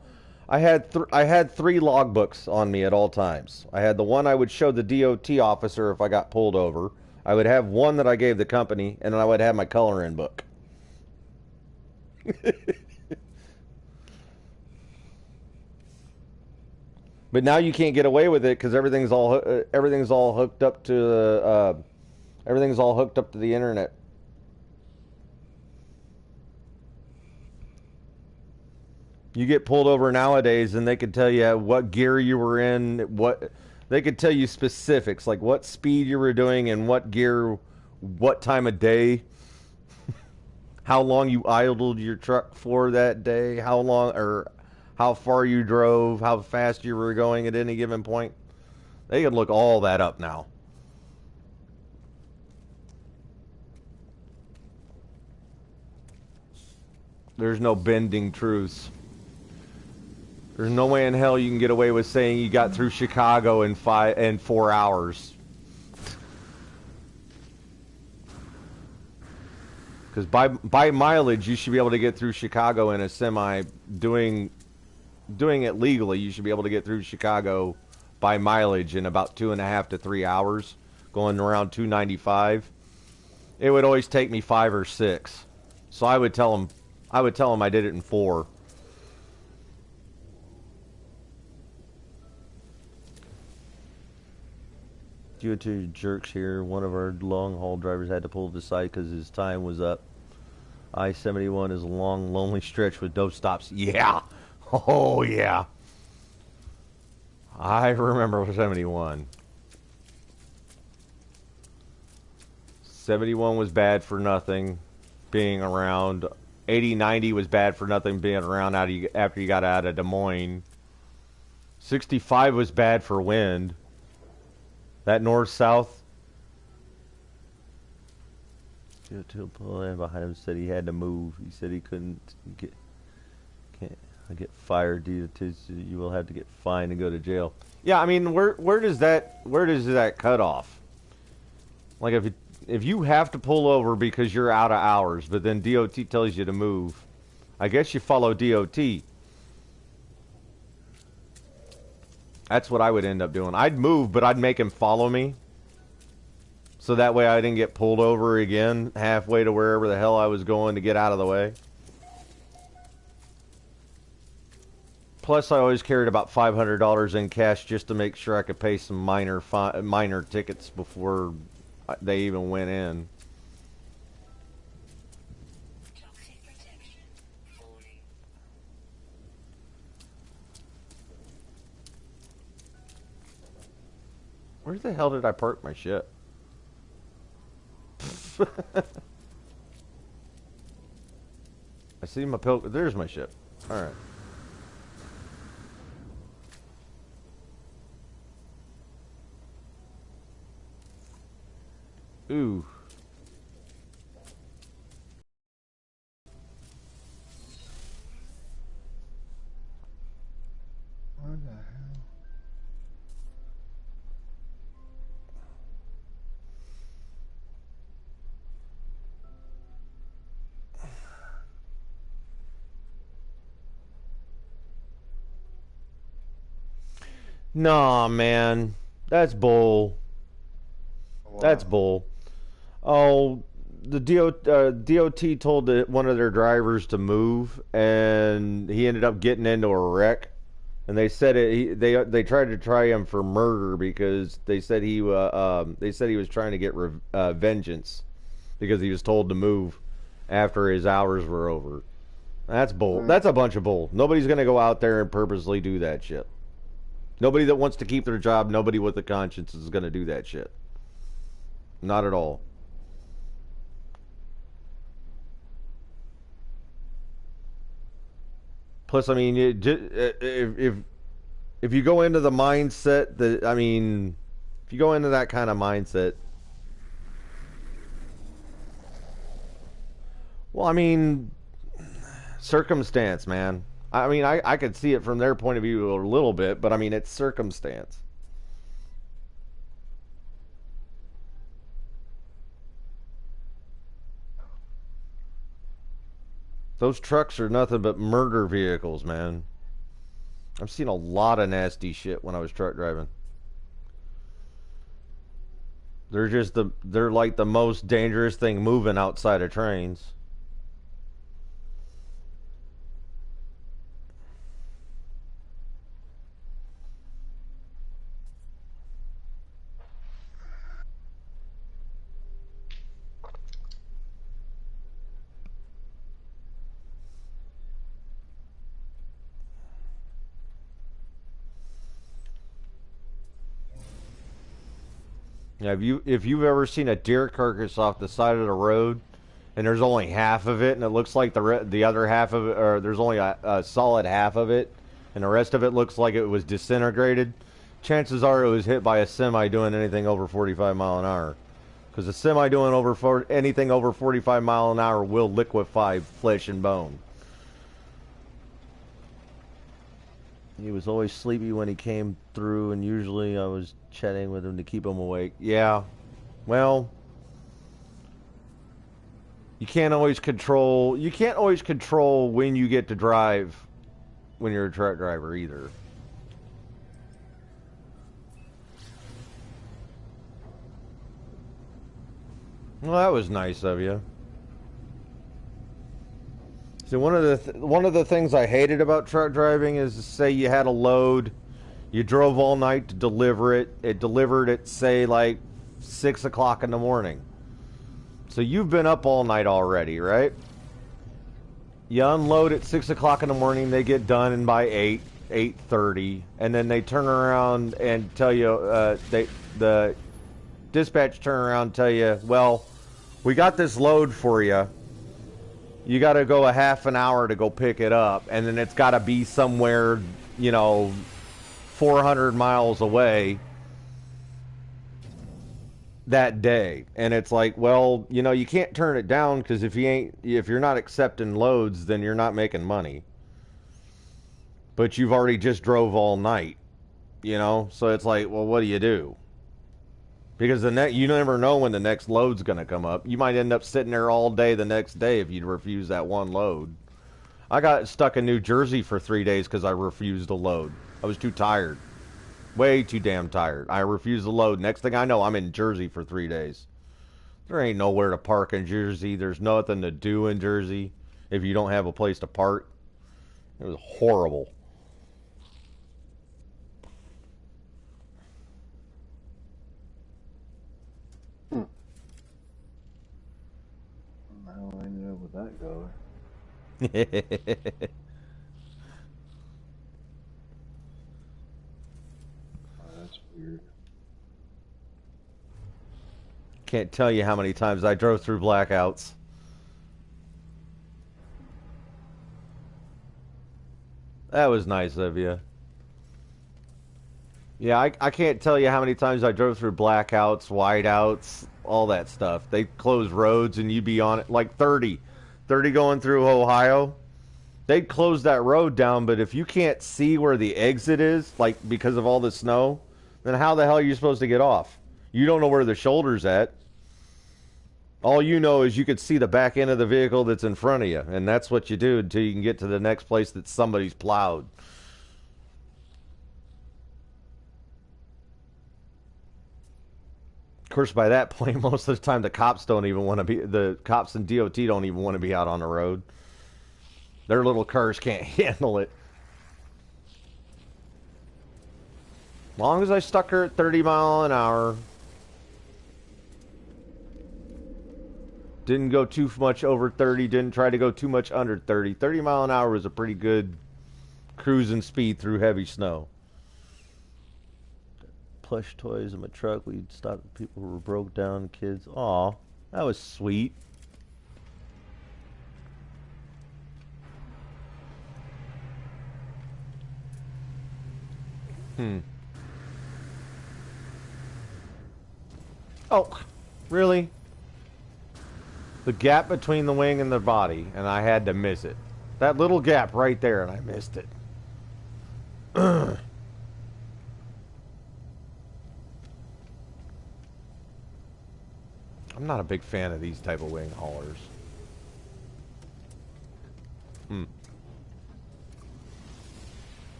I had 3 logbooks on me at all times. I had the one I would show the DOT officer if I got pulled over. I would have one that I gave the company, and then I would have my coloring book. But now you can't get away with it because everything's all hooked up to Everything's all hooked up to the internet. You get pulled over nowadays, and they could tell you what gear you were in. What they could tell you specifics, like what speed you were doing and what gear, what time of day, how long you idled your truck for that day, how long or how far you drove, how fast you were going at any given point. They can look all that up now. There's no bending truths. There's no way in hell you can get away with saying you got through Chicago in 4 hours. Because by mileage, you should be able to get through Chicago in a semi. Doing it legally, you should be able to get through Chicago by mileage in about 2.5 to 3 hours, going around 295. It would always take me 5 or 6. So I would tell them I did it in 4. Due to jerks here, one of our long haul drivers had to pull to the side because his time was up. I-71 is a long, lonely stretch with no stops. Yeah. Oh, yeah. I remember 71. 71 was bad for nothing being around. 80-90 was bad for nothing being around after you got out of Des Moines. 65 was bad for wind. That north-south. To pull in behind him said he had to move. He said he can't get fired due to you will have to get fined and go to jail. Yeah, I mean, where does that cut off? Like if you have to pull over because you're out of hours, but then DOT tells you to move, I guess you follow DOT. That's what I would end up doing. I'd move, but I'd make him follow me. So that way I didn't get pulled over again halfway to wherever the hell I was going to get out of the way. Plus, I always carried about $500 in cash just to make sure I could pay some minor tickets before they even went in. Where the hell did I park my shit? I see my pill. There's my ship. All right. Ooh. What the hell? Nah, man. That's bull. Wow. That's bull. Oh, the DOT told one of their drivers to move, and he ended up getting into a wreck. And they said they tried to try him for murder because they said he was trying to get vengeance because he was told to move after his hours were over. That's bull. Right. That's a bunch of bull. Nobody's gonna go out there and purposely do that shit. Nobody that wants to keep their job, nobody with a conscience is gonna do that shit. Not at all. Plus, I mean, if you go into the mindset that, I mean, if you go into that kind of mindset, well, I mean, circumstance, man. I mean, I could see it from their point of view a little bit, but I mean, it's circumstance. Those trucks are nothing but murder vehicles, man. I've seen a lot of nasty shit when I was truck driving. They're like the most dangerous thing moving outside of trains. Yeah, if you've ever seen a deer carcass off the side of the road, and there's only half of it, and it looks like the other half of it, or there's only a solid half of it, and the rest of it looks like it was disintegrated, chances are it was hit by a semi doing anything over 45 mile an hour. Because a semi doing anything over 45 mile an hour will liquefy flesh and bone. He was always sleepy when he came through, and usually I was chatting with him to keep him awake. Yeah, well, you can't always control when you get to drive when you're a truck driver either. Well, that was nice of you. So one of the things I hated about truck driving is, say you had a load, you drove all night to deliver it. It delivered at, say, like 6 o'clock in the morning. So you've been up all night already, right? You unload at 6 o'clock in the morning. They get done and by 8:30, and then they turn around and tell you, the dispatch turn around and tell you, well, we got this load for you. You got to go a half an hour to go pick it up, and then it's got to be somewhere, 400 miles away that day. And it's like, well, you can't turn it down, because if you're not accepting loads, then you're not making money. But you've already just drove all night, so it's like, well, what do you do? Because you never know when the next load's going to come up. You might end up sitting there all day the next day if you refuse that one load. I got stuck in New Jersey for 3 days because I refused a load. I was too tired. Way too damn tired. I refused the load. Next thing I know, I'm in Jersey for 3 days. There ain't nowhere to park in Jersey. There's nothing to do in Jersey if you don't have a place to park. It was horrible. How I ended up with that goer. Oh, that's weird. Can't tell you how many times I drove through blackouts. That was nice of you. Yeah, I can't tell you how many times I drove through blackouts, whiteouts, all that stuff. They close roads and you'd be on it, like 30 going through Ohio. They'd close that road down, but if you can't see where the exit is, like because of all the snow, then how the hell are you supposed to get off? You don't know where the shoulder's at. All you know is you could see the back end of the vehicle that's in front of you, and that's what you do until you can get to the next place that somebody's plowed. Of course, by that point, most of the time the cops and DOT don't even want to be out on the road. Their little cars can't handle it. As long as I stuck her at 30 mile an hour, didn't go too much over 30, didn't try to go too much under 30. 30 mile an hour was a pretty good cruising speed through heavy snow. Plush toys in my truck. We'd stop people who were broke down, kids. Aw, that was sweet. Oh, really? The gap between the wing and the body, and I had to miss it. That little gap right there, and I missed it. I'm not a big fan of these type of wing haulers.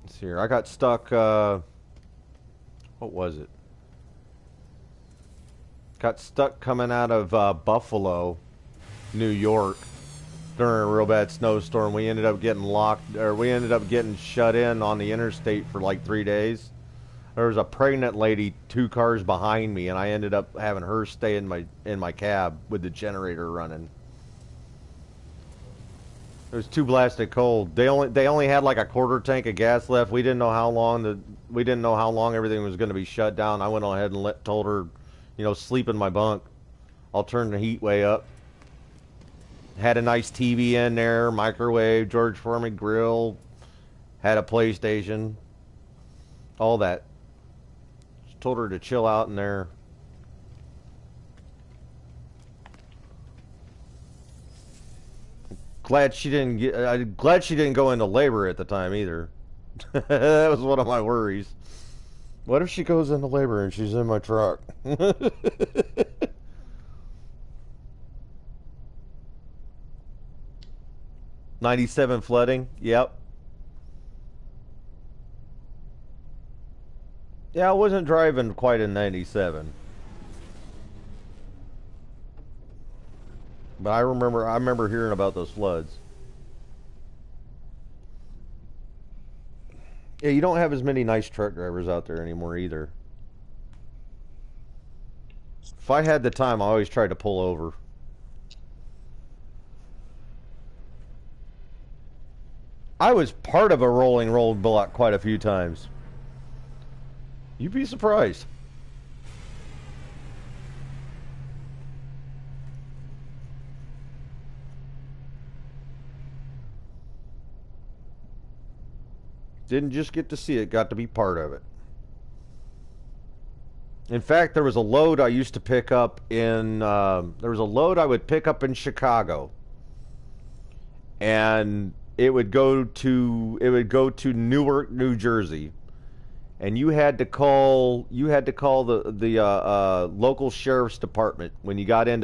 Let's see here. I got stuck, what was it? Got stuck coming out of Buffalo, New York, during a real bad snowstorm. We ended up getting shut in on the interstate for like 3 days. There was a pregnant lady 2 cars behind me, and I ended up having her stay in my cab with the generator running. It was too blasted cold. They only had like a quarter tank of gas left. We didn't know how long everything was going to be shut down. I went on ahead and told her, sleep in my bunk. I'll turn the heat way up. Had a nice TV in there, microwave, George Foreman grill, had a PlayStation, all that. Just told her to chill out in there. Glad she didn't go into labor at the time either. That was one of my worries. What if she goes into labor and she's in my truck? 97 flooding. Yep. Yeah, I wasn't driving quite in 97. But I remember hearing about those floods. Yeah, you don't have as many nice truck drivers out there anymore either. If I had the time, I always tried to pull over. I was part of a rolling roadblock quite a few times. You'd be surprised. Didn't just get to see it, got to be part of it. In fact, there was a load I used to pick up in, there was a load I would pick up in Chicago. And it would go to Newark, New Jersey. And you had to call the local sheriff's department when you got to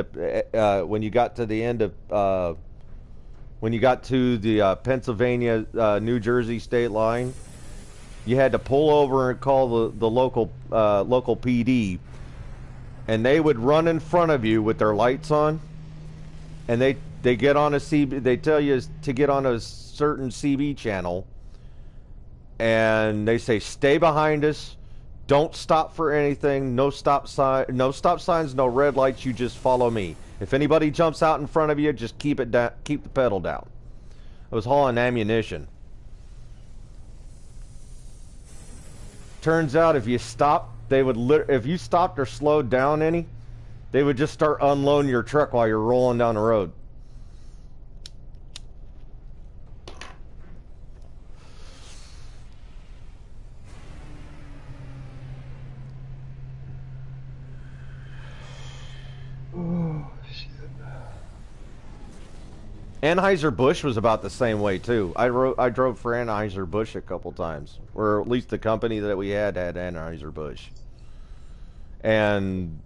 the Pennsylvania New Jersey state line. You had to pull over and call the local PD, and they would run in front of you with their lights on, and they get on a CB. They tell you to get on a certain CB channel, and they say stay behind us, don't stop for anything, no stop signs, no red lights. You just follow me. If anybody jumps out in front of you, just keep the pedal down. I was hauling ammunition. Turns out if you stopped or slowed down any, they would just start unloading your truck while you're rolling down the road. Anheuser-Busch was about the same way too. I drove for Anheuser-Busch a couple times, or at least the company that we had Anheuser-Busch. And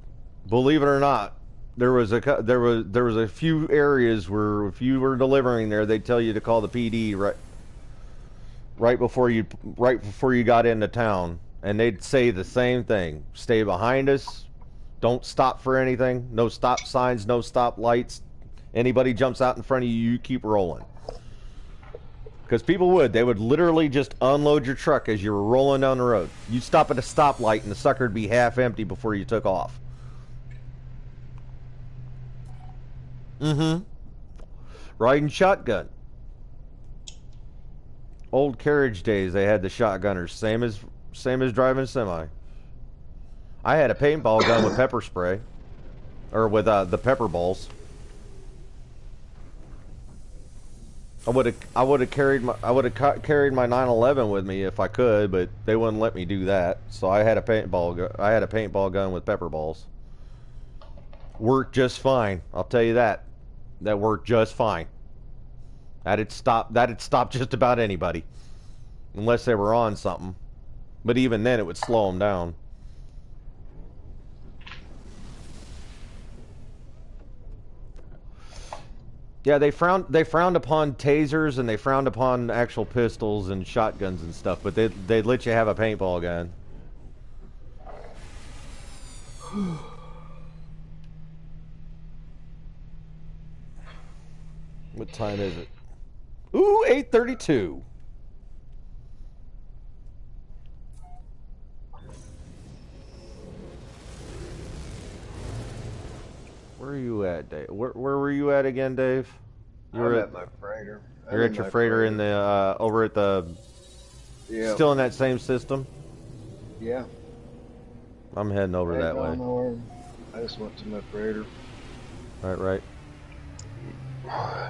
believe it or not, there was a few areas where if you were delivering there, they'd tell you to call the PD right before you got into town, and they'd say the same thing: stay behind us, don't stop for anything, no stop signs, no stop lights. Anybody jumps out in front of you, you keep rolling. Because they would literally just unload your truck as you were rolling down the road. You'd stop at a stoplight and the sucker would be half empty before you took off. Riding shotgun. Old carriage days, they had the shotgunners, same as driving semi. I had a paintball gun with pepper spray, or with the pepper balls. I would have carried my 911 with me if I could, but they wouldn't let me do that. So I had a paintball gun with pepper balls. Worked just fine. I'll tell you that. That worked just fine. That'd stop just about anybody, unless they were on something. But even then, it would slow them down. Yeah, they frowned upon tasers, and they frowned upon actual pistols and shotguns and stuff, but they'd let you have a paintball gun. What time is it? Ooh, 8:32. Where are you at, Dave? Where were you at again, Dave? You're at my freighter. You're at your freighter in the over at the. Yeah. Still in that same system. Yeah. I'm heading over that way. Nowhere. I just went to my freighter. Right.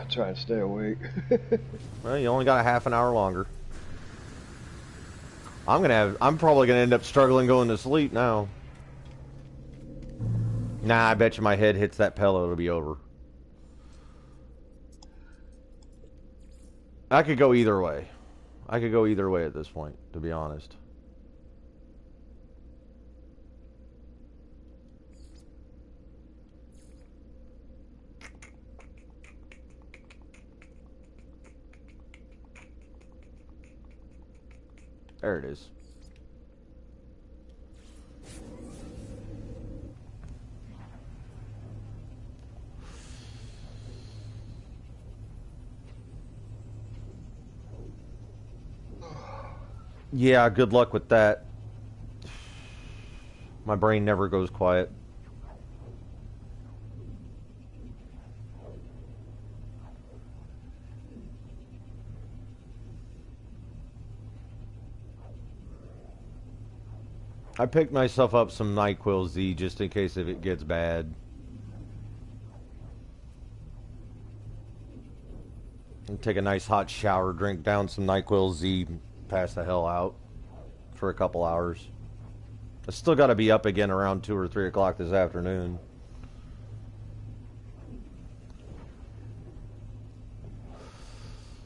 Trying to stay awake. Well, you only got a half an hour longer. I'm probably gonna end up struggling going to sleep now. Nah, I bet you my head hits that pillow, it'll be over. I could go either way. I could go either way at this point, to be honest. There it is. Yeah, good luck with that. My brain never goes quiet. I picked myself up some NyQuil Z just in case if it gets bad. And take a nice hot shower, drink down some NyQuil Z, pass the hell out for a couple hours. I still got to be up again around 2 or 3 o'clock this afternoon.